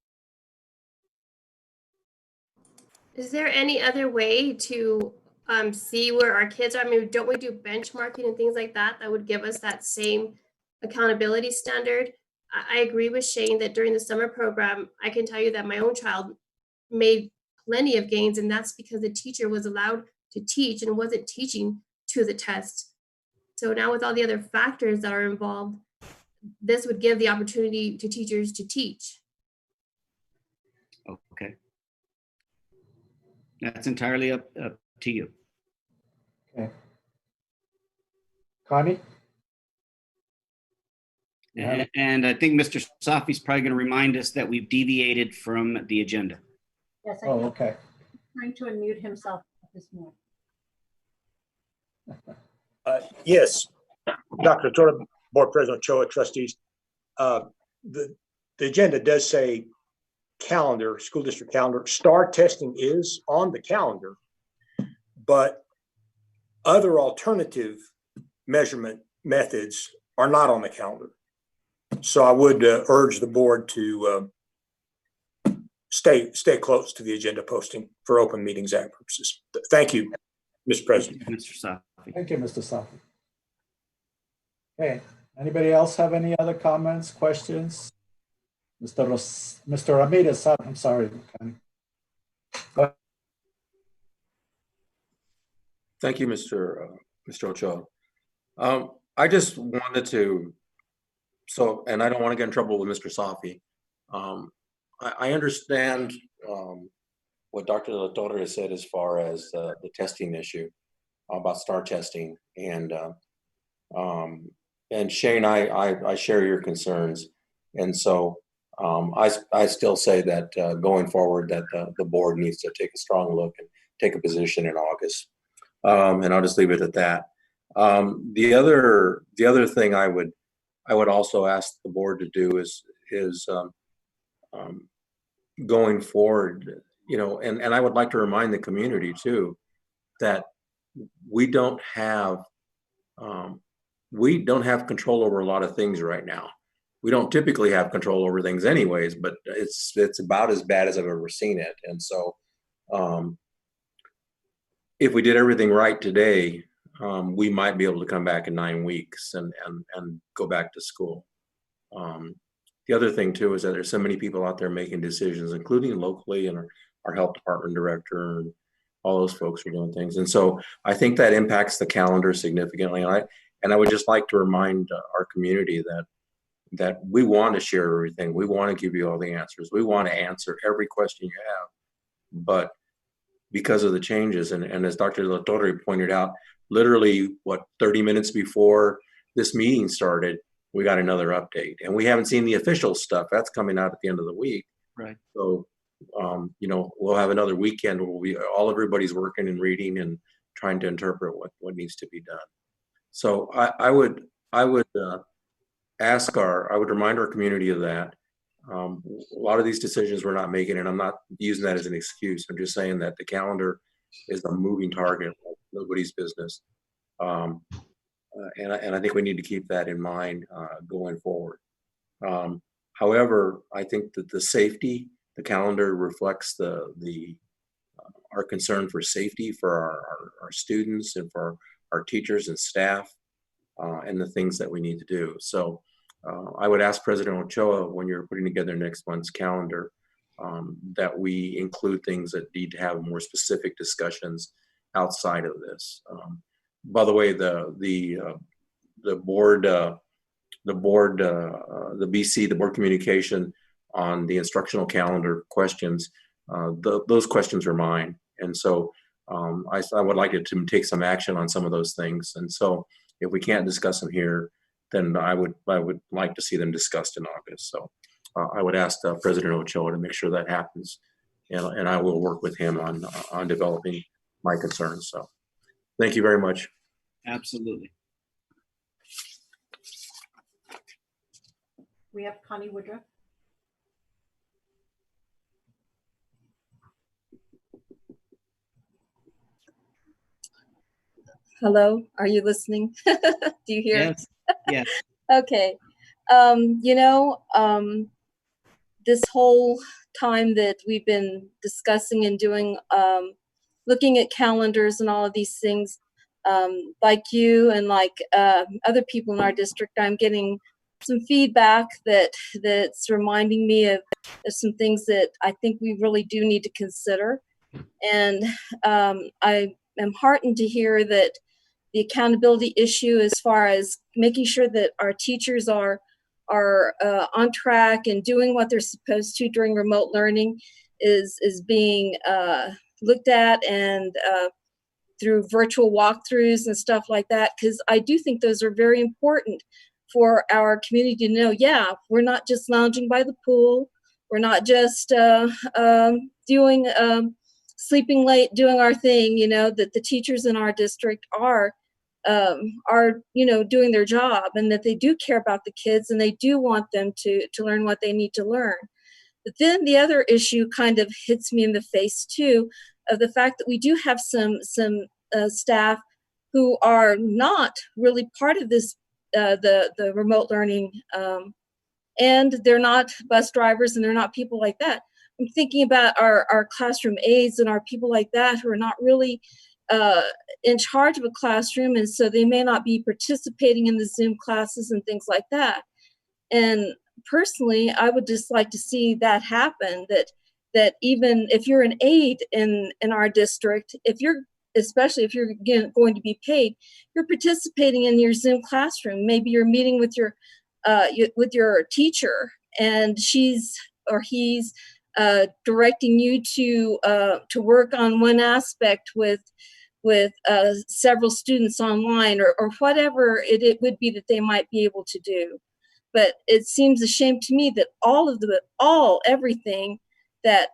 Is there any other way to see where our kids are? I mean, don't we do benchmarking and things like that that would give us that same accountability standard? I agree with Shane that during the summer program, I can tell you that my own child made plenty of gains, and that's because the teacher was allowed to teach and wasn't teaching to the test. So now with all the other factors that are involved, this would give the opportunity to teachers to teach. Okay. That's entirely up to you. Okay. Connie? And I think Mr. Safi's probably going to remind us that we've deviated from the agenda. Yes, Oh, okay. trying to unmute himself this morning. Yes, Dr. Torta, Board President Ochoa, trustees. The agenda does say calendar, school district calendar. STAR testing is on the calendar, but other alternative measurement methods are not on the calendar. So I would urge the board to stay close to the agenda posting for Open Meetings Act purposes. Thank you, Mr. President. Thank you, Mr. Safi. Thank you, Mr. Safi. Okay, anybody else have any other comments, questions? Mr. Ramirez, I'm sorry. Thank you, Mr. Ochoa. I just wanted to, and I don't want to get in trouble with Mr. Safi. I understand what Dr. La Torre has said as far as the testing issue about STAR testing, and Shane, I share your concerns, and so I still say that going forward that the board needs to take a strong look and take a position in August, and I'll just leave it at that. The other thing I would also ask the board to do is going forward, and I would like to remind the community too that we don't have control over a lot of things right now. We don't typically have control over things anyways, but it's about as bad as I've ever seen it. And so if we did everything right today, we might be able to come back in 9 weeks and go back to school. The other thing too is that there's so many people out there making decisions, including locally, and our health department director and all those folks are doing things. And so I think that impacts the calendar significantly. And I would just like to remind our community that we want to share everything. We want to give you all the answers. We want to answer every question you have. But because of the changes, and as Dr. La Torre pointed out, literally 30 minutes before this meeting started, we got another update, and we haven't seen the official stuff. That's coming out at the end of the week. Right. So, we'll have another weekend where everybody's working and reading and trying to interpret what needs to be done. So I would remind our community of that. A lot of these decisions we're not making, and I'm not using that as an excuse. I'm just saying that the calendar is a moving target, like nobody's business. And I think we need to keep that in mind going forward. However, I think that the calendar reflects our concern for safety for our students and for our teachers and staff, and the things that we need to do. So I would ask President Ochoa, when you're putting together next month's calendar, that we include things that need to have more specific discussions outside of this. by the way, the board, the BC, the board communication on the instructional calendar questions, those questions are mine. And so I would like it to take some action on some of those things. And so if we can't discuss them here, then I would like to see them discussed in August. So I would ask President Ochoa to make sure that happens, and I will work with him on developing my concerns. So thank you very much. Absolutely. We have Connie Woodruff. Hello, are you listening? Do you hear? Yes. Yes. Okay. This whole time that we've been discussing and doing, looking at calendars and all of these things, like you and like other people in our district, I'm getting some feedback that's reminding me of some things that I think we really do need to consider. And I am heartened to hear that the accountability issue, as far as making sure that our teachers are on track and doing what they're supposed to during remote learning, is being looked at, and through virtual walkthroughs and stuff like that, because I do think those are very important for our community to know. Yeah, we're not just lounging by the pool, we're not just doing sleeping late, doing our thing. That the teachers in our district are doing their job, and that they do care about the kids, and they do want them to learn what they need to learn. But then the other issue kind of hits me in the face too, of the fact that we do have some staff who are not really part of this, the remote learning, and they're not bus drivers, and they're not people like that. I'm thinking about our classroom aides and our people like that who are not really in charge of a classroom, and so they may not be participating in the Zoom classes and things like that. And personally, I would just like to see that happen, that even if you're an aide in our district, especially if you're going to be paid, you're participating in your Zoom classroom. Maybe you're meeting with your teacher, and she's or he's directing you to work on one aspect with several students online, or whatever it would be that they might be able to do. But it seems a shame to me that everything that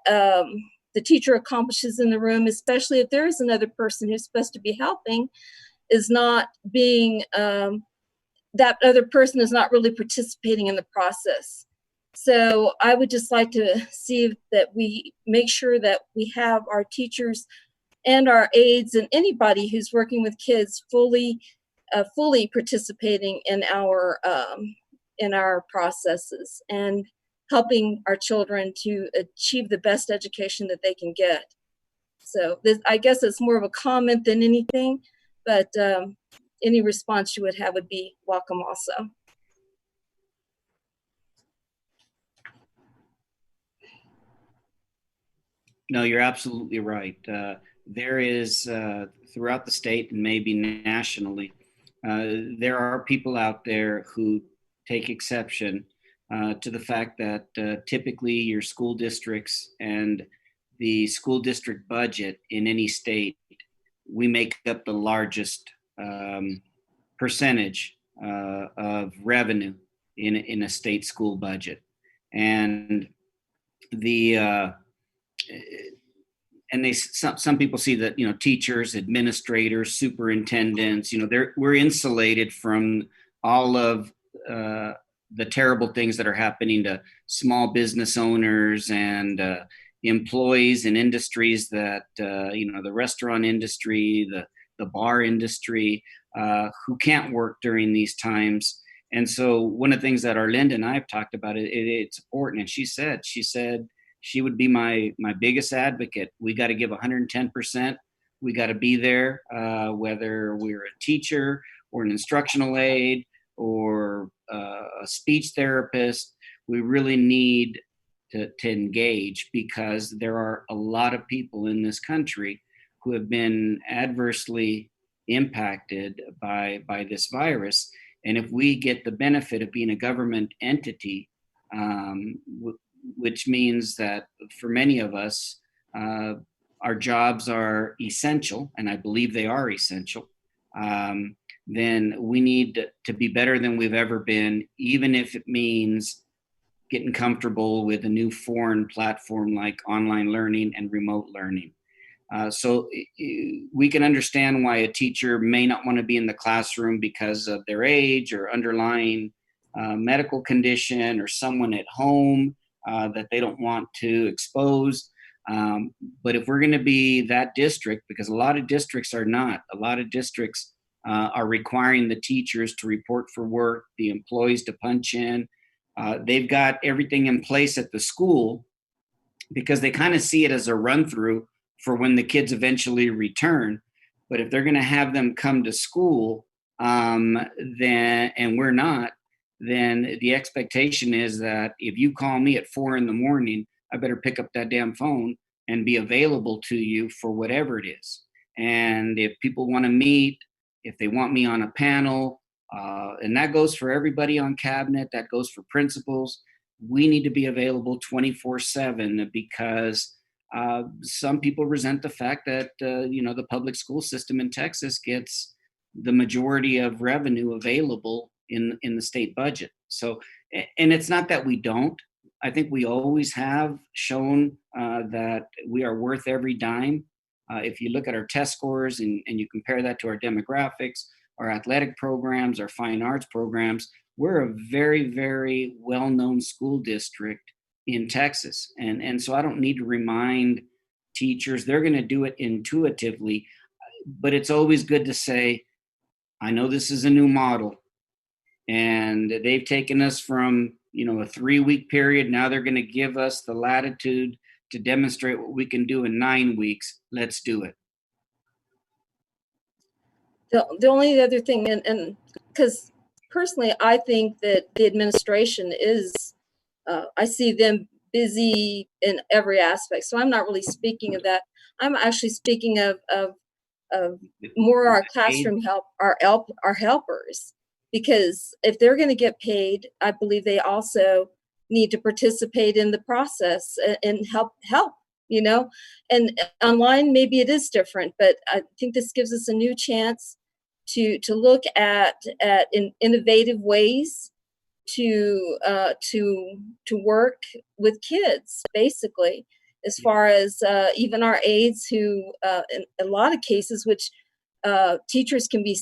the teacher accomplishes in the room, especially if there is another person who's supposed to be helping, is not being, that other person is not really participating in the process. So I would just like to see that we make sure that we have our teachers and our aides and anybody who's working with kids fully participating in our processes and helping our children to achieve the best education that they can get. So I guess it's more of a comment than anything, but any response you would have would be welcome also. No, you're absolutely right. There is, throughout the state and maybe nationally, there are people out there who take exception to the fact that typically your school districts and the school district budget in any state, we make up the largest percentage of revenue in a state school budget. And some people see that, teachers, administrators, superintendents, we're insulated from all of the terrible things that are happening to small business owners and employees in industries that, the restaurant industry, the bar industry, who can't work during these times. And so one of the things that Arlinda and I have talked about, it's important. And she said she would be my biggest advocate. We got to give 110%. We got to be there, whether we're a teacher or an instructional aide or a speech therapist. We really need to engage, because there are a lot of people in this country who have been adversely impacted by this virus. And if we get the benefit of being a government entity, which means that for many of us, our jobs are essential, and I believe they are essential, then we need to be better than we've ever been, even if it means getting comfortable with a new foreign platform like online learning and remote learning. So we can understand why a teacher may not want to be in the classroom because of their age or underlying medical condition, or someone at home that they don't want to expose. But if we're going to be that district, because a lot of districts are not, a lot of districts are requiring the teachers to report for work, the employees to punch in. They've got everything in place at the school because they kind of see it as a run through for when the kids eventually return. But if they're going to have them come to school, then, and we're not, then the expectation is that if you call me at 4 a.m, I better pick up that damn phone and be available to you for whatever it is. And if people want to meet, if they want me on a panel, and that goes for everybody on cabinet, that goes for principals, we need to be available 24/7 because some people resent the fact that the public school system in Texas gets the majority of revenue available in the state budget. So, and it's not that we don't. I think we always have shown that we are worth every dime. If you look at our test scores and you compare that to our demographics, our athletic programs, our fine arts programs, we're a very, very well-known school district in Texas. And so I don't need to remind teachers, they're going to do it intuitively, but it's always good to say, I know this is a new model and they've taken us from, a 3-week period. Now they're going to give us the latitude to demonstrate what we can do in 9 weeks. Let's do it. The only other thing, and because personally, I think that the administration is, I see them busy in every aspect. So I'm not really speaking of that. I'm actually speaking of more our classroom help, our helpers, because if they're going to get paid, I believe they also need to participate in the process and help. And online, maybe it is different, but I think this gives us a new chance to look at in innovative ways to work with kids, basically, as far as even our aides who, in a lot of cases, which teachers can be,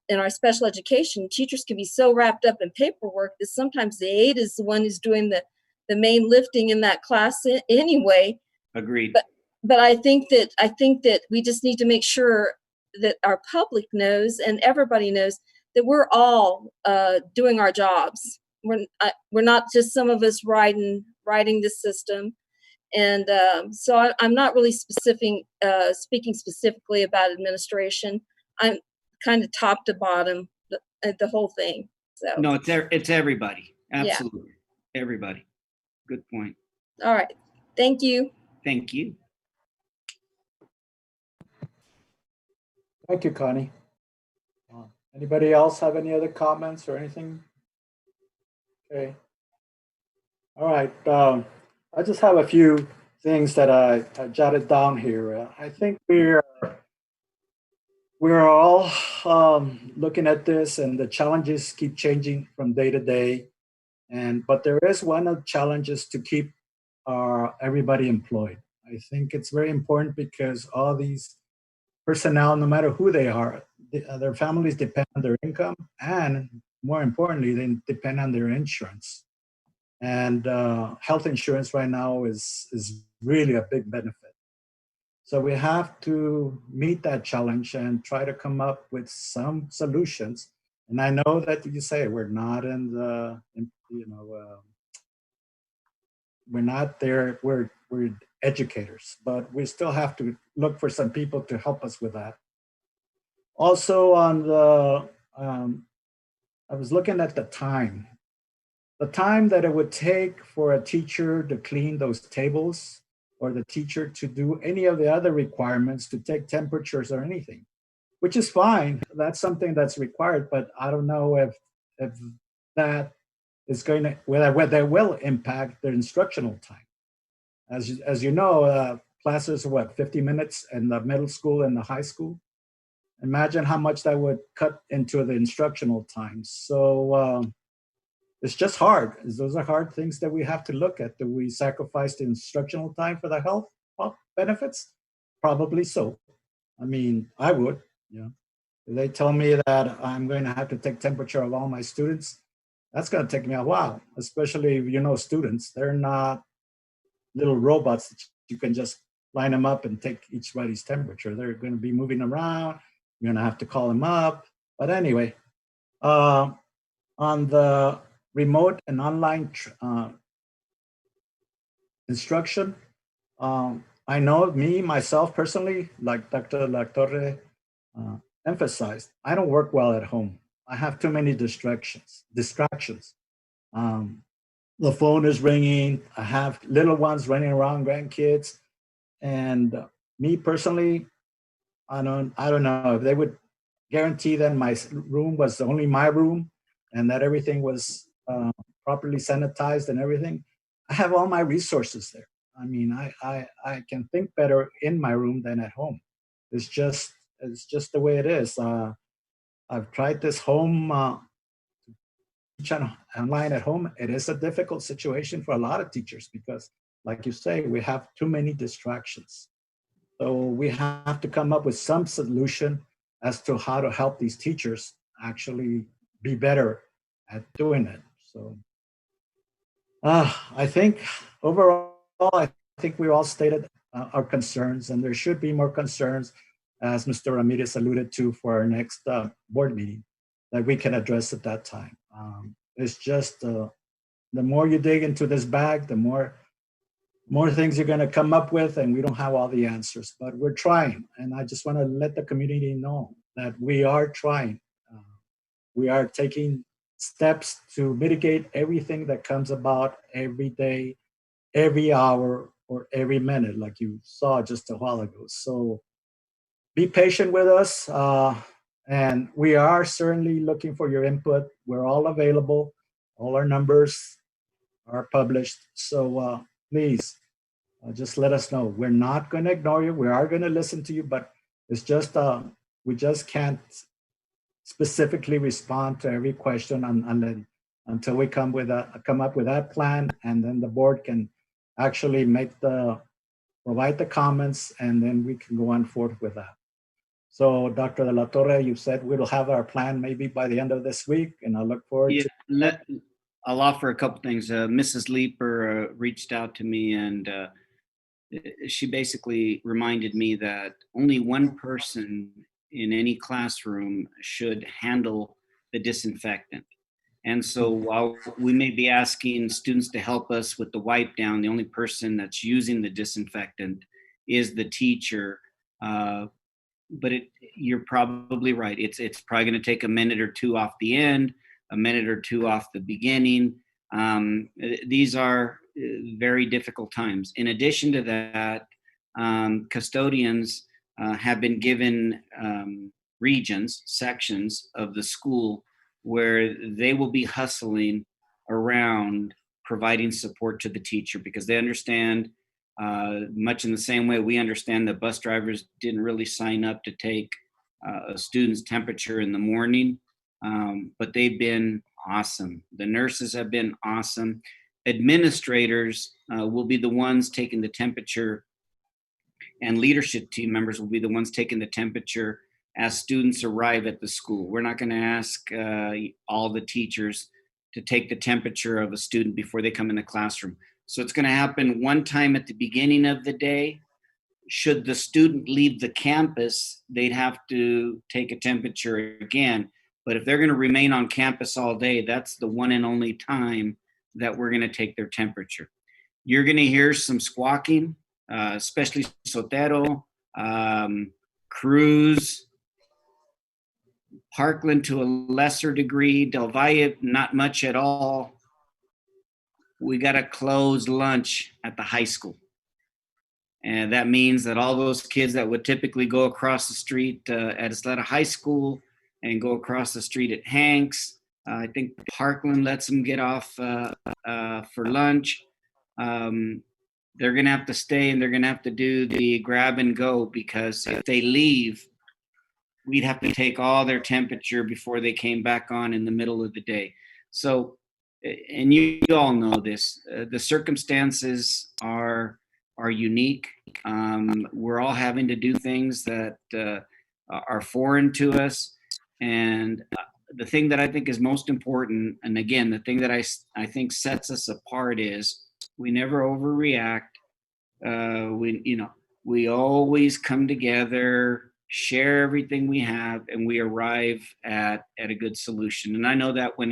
in our special education, teachers can be so wrapped up in paperwork that sometimes the aide is the one who's doing the main lifting in that class anyway. Agreed. But I think that we just need to make sure that our public knows and everybody knows that we're all doing our jobs. We're not just some of us riding the system. And so I'm not really speaking specifically about administration. I'm kind of top to bottom, the whole thing. So no, it's everybody. Absolutely. Yeah. Everybody. Good point. All right. Thank you. Thank you. Thank you, Connie. Anybody else have any other comments or anything? Okay. All right. I just have a few things that I jotted down here. I think we're all looking at this, and the challenges keep changing from day to day. But there is one of the challenges to keep everybody employed. I think it's very important because all these personnel, no matter who they are, their families depend on their income, and more importantly, they depend on their insurance. And health insurance right now is really a big benefit. So we have to meet that challenge and try to come up with some solutions. And I know that you say we're not we're not there. We're educators, but we still have to look for some people to help us with that. Also, on the I was looking at the time that it would take for a teacher to clean those tables, or the teacher to do any of the other requirements, to take temperatures or anything. which is fine. That's something that's required, but I don't know if that is going to, whether it will impact their instructional time. As you know, classes are what, 50 minutes in the middle school and the high school? Imagine how much that would cut into the instructional time. So it's just hard. Those are hard things that we have to look at. Do we sacrifice the instructional time for the health benefits? Probably so. I mean, I would, you know. If they tell me that I'm going to have to take temperature of all my students, that's going to take me a while, especially, you know, students. They're not little robots that you can just line them up and take each body's temperature. They're going to be moving around. You're going to have to call them up. But anyway, on the remote and online instruction, I know myself personally, like Dr. Latorre emphasized, I don't work well at home. I have too many distractions. The phone is ringing. I have little ones running around, grandkids. And me personally, I don't know if they would guarantee that my room was only my room and that everything was properly sanitized and everything. I have all my resources there. I mean, I can think better in my room than at home. It's just the way it is. I've tried this home teach online at home. It is a difficult situation for a lot of teachers because, like you say, we have too many distractions. So we have to come up with some solution as to how to help these teachers actually be better at doing it. So I think overall, I think we all stated our concerns, and there should be more concerns, as Mr. Ramirez alluded to, for our next board meeting that we can address at that time. It's just the more you dig into this bag, the more things you're going to come up with, and we don't have all the answers, but we're trying. And I just want to let the community know that we are trying. We are taking steps to mitigate everything that comes about every day, every hour, or every minute, like you saw just a while ago. So be patient with us. And we are certainly looking for your input. We're all available. All our numbers are published. So please, just let us know. We're not going to ignore you. We are going to listen to you, but it's just we just can't specifically respond to every question until we come up with that plan, and then the board can actually provide the comments, and then we can go on forth with that. So, Dr. De La Torre, you said we'll have our plan maybe by the end of this week, and I look forward to. I'll offer a couple things. Mrs. Leeper reached out to me, and she basically reminded me that only one person in any classroom should handle the disinfectant. And so while we may be asking students to help us with the wipe down, the only person that's using the disinfectant is the teacher. But you're probably right. It's probably going to take a minute or two off the end, a minute or two off the beginning. These are very difficult times. In addition to that, custodians have been given sections of the school where they will be hustling around providing support to the teacher, because they understand, much in the same way we understand that bus drivers didn't really sign up to take a student's temperature in the morning, but they've been awesome. The nurses have been awesome. Administrators will be the ones taking the temperature, and leadership team members will be the ones taking the temperature as students arrive at the school. We're not going to ask all the teachers to take the temperature of a student before they come in the classroom. So it's going to happen one time at the beginning of the day. Should the student leave the campus, they'd have to take a temperature again. But if they're going to remain on campus all day, that's the one and only time that we're going to take their temperature. You're going to hear some squawking, especially Sotero, Cruz, Parkland to a lesser degree, Del Valle not much at all. We got a closed lunch at the high school. And that means that all those kids that would typically go across the street at Ysleta High School and go across the street at Hanks, I think Parkland lets them get off for lunch. They're going to have to stay and they're going to have to do the grab and go, because if they leave, we'd have to take all their temperature before they came back on in the middle of the day. So, and you all know this, the circumstances are unique. We're all having to do things that are foreign to us. And the thing that I think is most important, and again, the thing that I think sets us apart, is we never overreact. We always come together, share everything we have, and we arrive at a good solution. And I know that when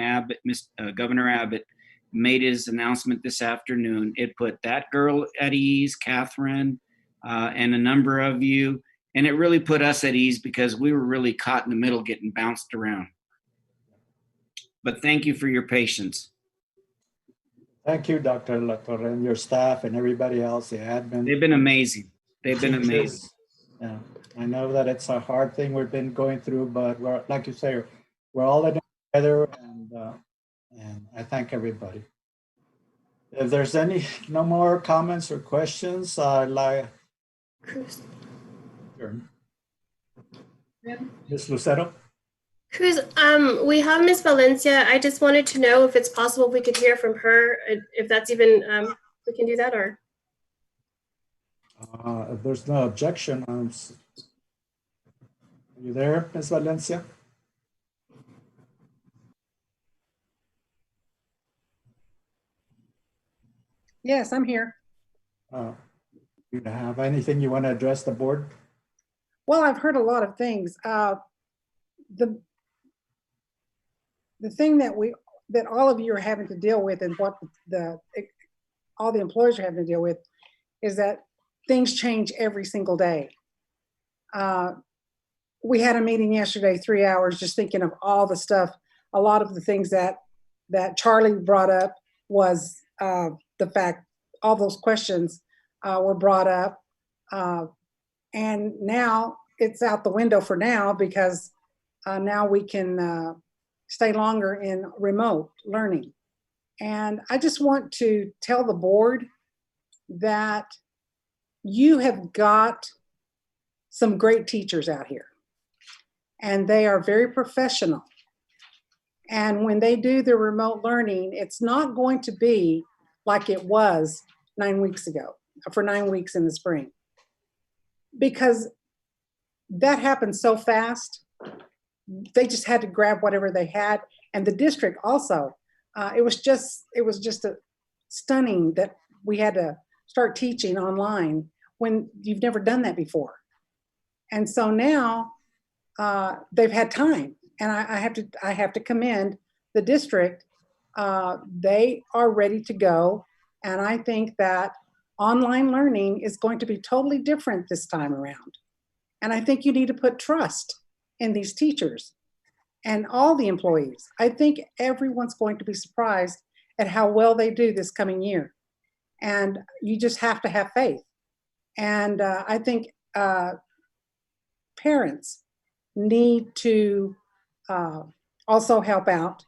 Governor Abbott made his announcement this afternoon, it put that girl at ease, Catherine, and a number of you, and it really put us at ease, because we were really caught in the middle getting bounced around. But thank you for your patience. Thank you, Dr. Latorre, and your staff and everybody else, the admin. They've been amazing. They've been teachers. amazing. Yeah, I know that it's a hard thing we've been going through, but we're, like you say, we're all in it together, and I thank everybody. If there's no more comments or questions, I'd like. Sure. Ms. Lucero? Cruz, we have Miss Valencia. I just wanted to know if it's possible we could hear from her, if that's even, we can do that, or? If there's no objection, are you there, Ms. Valencia? Yes, I'm here. Do you have anything you want to address the board? Well, I've heard a lot of things. The thing that all of you are having to deal with, and what all the employers are having to deal with, is that things change every single day. We had a meeting yesterday, 3 hours, just thinking of all the stuff. A lot of the things that Charlie brought up was the fact all those questions were brought up, and now it's out the window for now, because now we can stay longer in remote learning. And I just want to tell the board that you have got some great teachers out here, and they are very professional. And when they do the remote learning, it's not going to be like it was 9 weeks ago, for 9 weeks in the spring, because that happened so fast. They just had to grab whatever they had. And the district also, it was just stunning that we had to start teaching online when you've never done that before. And so now they've had time, and I have to commend the district. They are ready to go. And I think that online learning is going to be totally different this time around. And I think you need to put trust in these teachers and all the employees. I think everyone's going to be surprised at how well they do this coming year. And you just have to have faith. And I think parents need to also help out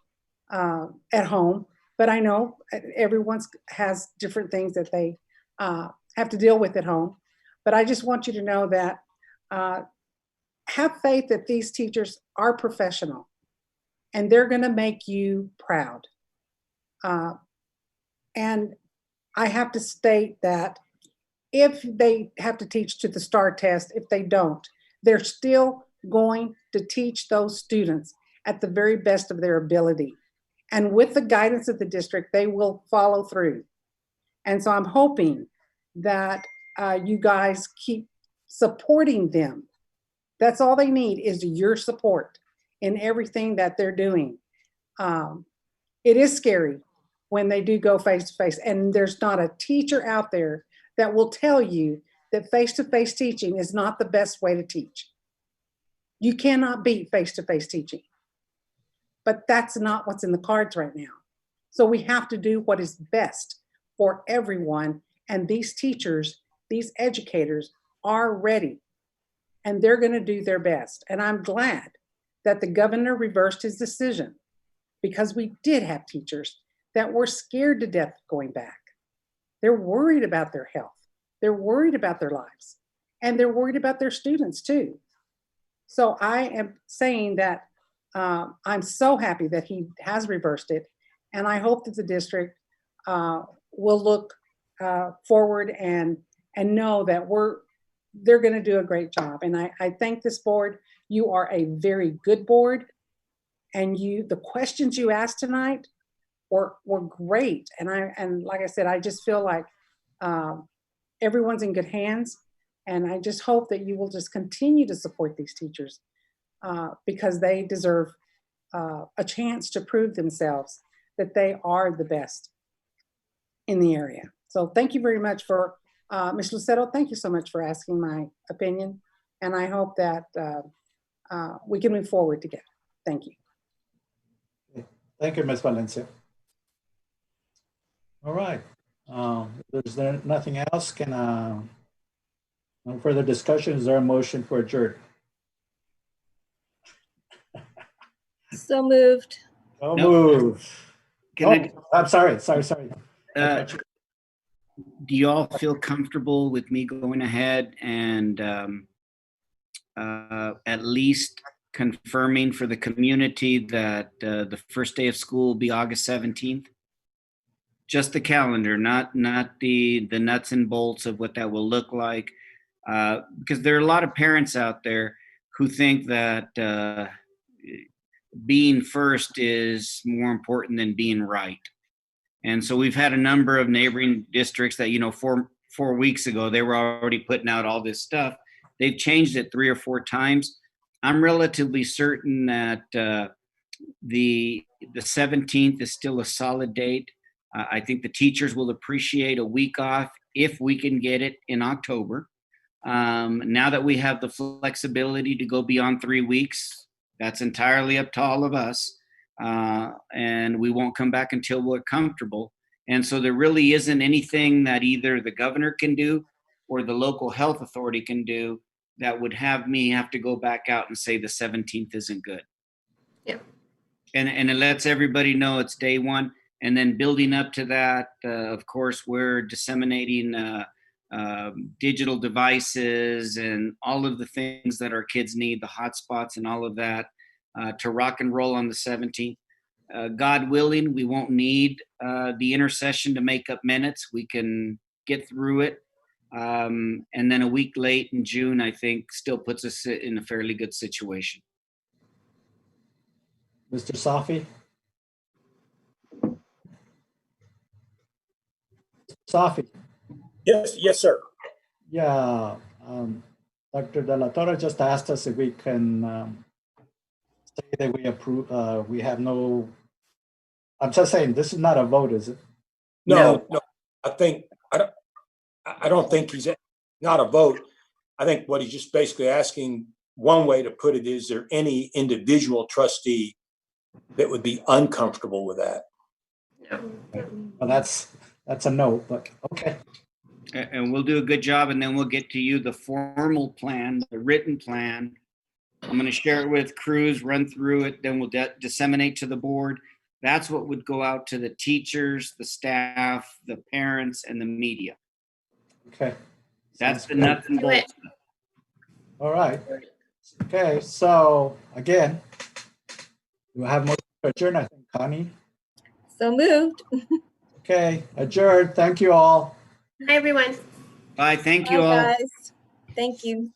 at home. But I know everyone has different things that they have to deal with at home. But I just want you to know that have faith that these teachers are professional, and they're going to make you proud. And I have to state that if they have to teach to the STAR test, if they don't, they're still going to teach those students at the very best of their ability. And with the guidance of the district, they will follow through. And so I'm hoping that you guys keep supporting them. That's all they need, is your support in everything that they're doing. It is scary when they do go face-to-face, and there's not a teacher out there that will tell you that face-to-face teaching is not the best way to teach. You cannot beat face-to-face teaching, but that's not what's in the cards right now. So we have to do what is best for everyone, and these teachers these educators are ready and they're going to do their best. And I'm glad that the governor reversed his decision, because we did have teachers that were scared to death of going back. They're worried about their health. They're worried about their lives, and they're worried about their students too. So I am saying that I'm so happy that he has reversed it. And I hope that the district will look forward and know that they're going to do a great job. And I thank this board. You are a very good board, and the questions you asked tonight were great. And like I said, I just feel like everyone's in good hands, and I just hope that you will just continue to support these teachers because they deserve a chance to prove themselves that they are the best in the area. So thank you very much for Ms. Lucero. Thank you so much for asking my opinion, and I hope that we can move forward together. Thank you. Thank you, Ms. Valencia. All right. There's nothing else. No further discussion. Is there a motion for adjourn? So moved. So No. moved. Can I'm sorry. Do you all feel comfortable with me going ahead and at least confirming for the community that the first day of school will be August 17th? Just the calendar, not the nuts and bolts of what that will look like. Because there are a lot of parents out there who think that being first is more important than being right. And so we've had a number of neighboring districts that, 4 weeks ago, they were already putting out all this stuff. They've changed it 3 or 4 times. I'm relatively certain that the 17th is still a solid date. I think the teachers will appreciate a week off if we can get it in October. Now that we have the flexibility to go beyond 3 weeks, that's entirely up to all of us. And we won't come back until we're comfortable. And so there really isn't anything that either the governor can do or the local health authority can do that would have me have to go back out and say the 17th isn't good. Yeah. And it lets everybody know it's day one. And then building up to that, of course, we're disseminating digital devices and all of the things that our kids need, the hotspots and all of that, to rock and roll on the 17th. God willing, we won't need the intercession to make up minutes. We can get through it. And then a week late in June, I think, still puts us in a fairly good situation. Mr. Safi? Safi? Yes, sir. Yeah. Dr. De La Torre just asked us if we can say that we approve, we have no, I'm just saying, this is not a vote, is it? No. I don't think he's not a vote. I think what he's just basically asking, one way to put it, is there any individual trustee that would be uncomfortable with that? Well, that's a no, but okay. And we'll do a good job, and then we'll get to you the formal plan, the written plan. I'm going to share it with Cruz, run through it, then we'll disseminate to the board. That's what would go out to the teachers, the staff, the parents, and the media. Okay. That's the nuts and bolts. All right. Okay, so again, we have more to adjourn, I think, Connie. So moved. Okay, adjourned. Thank you all. Hi, everyone. Bye. Thank you Bye, all. guys. Thank you.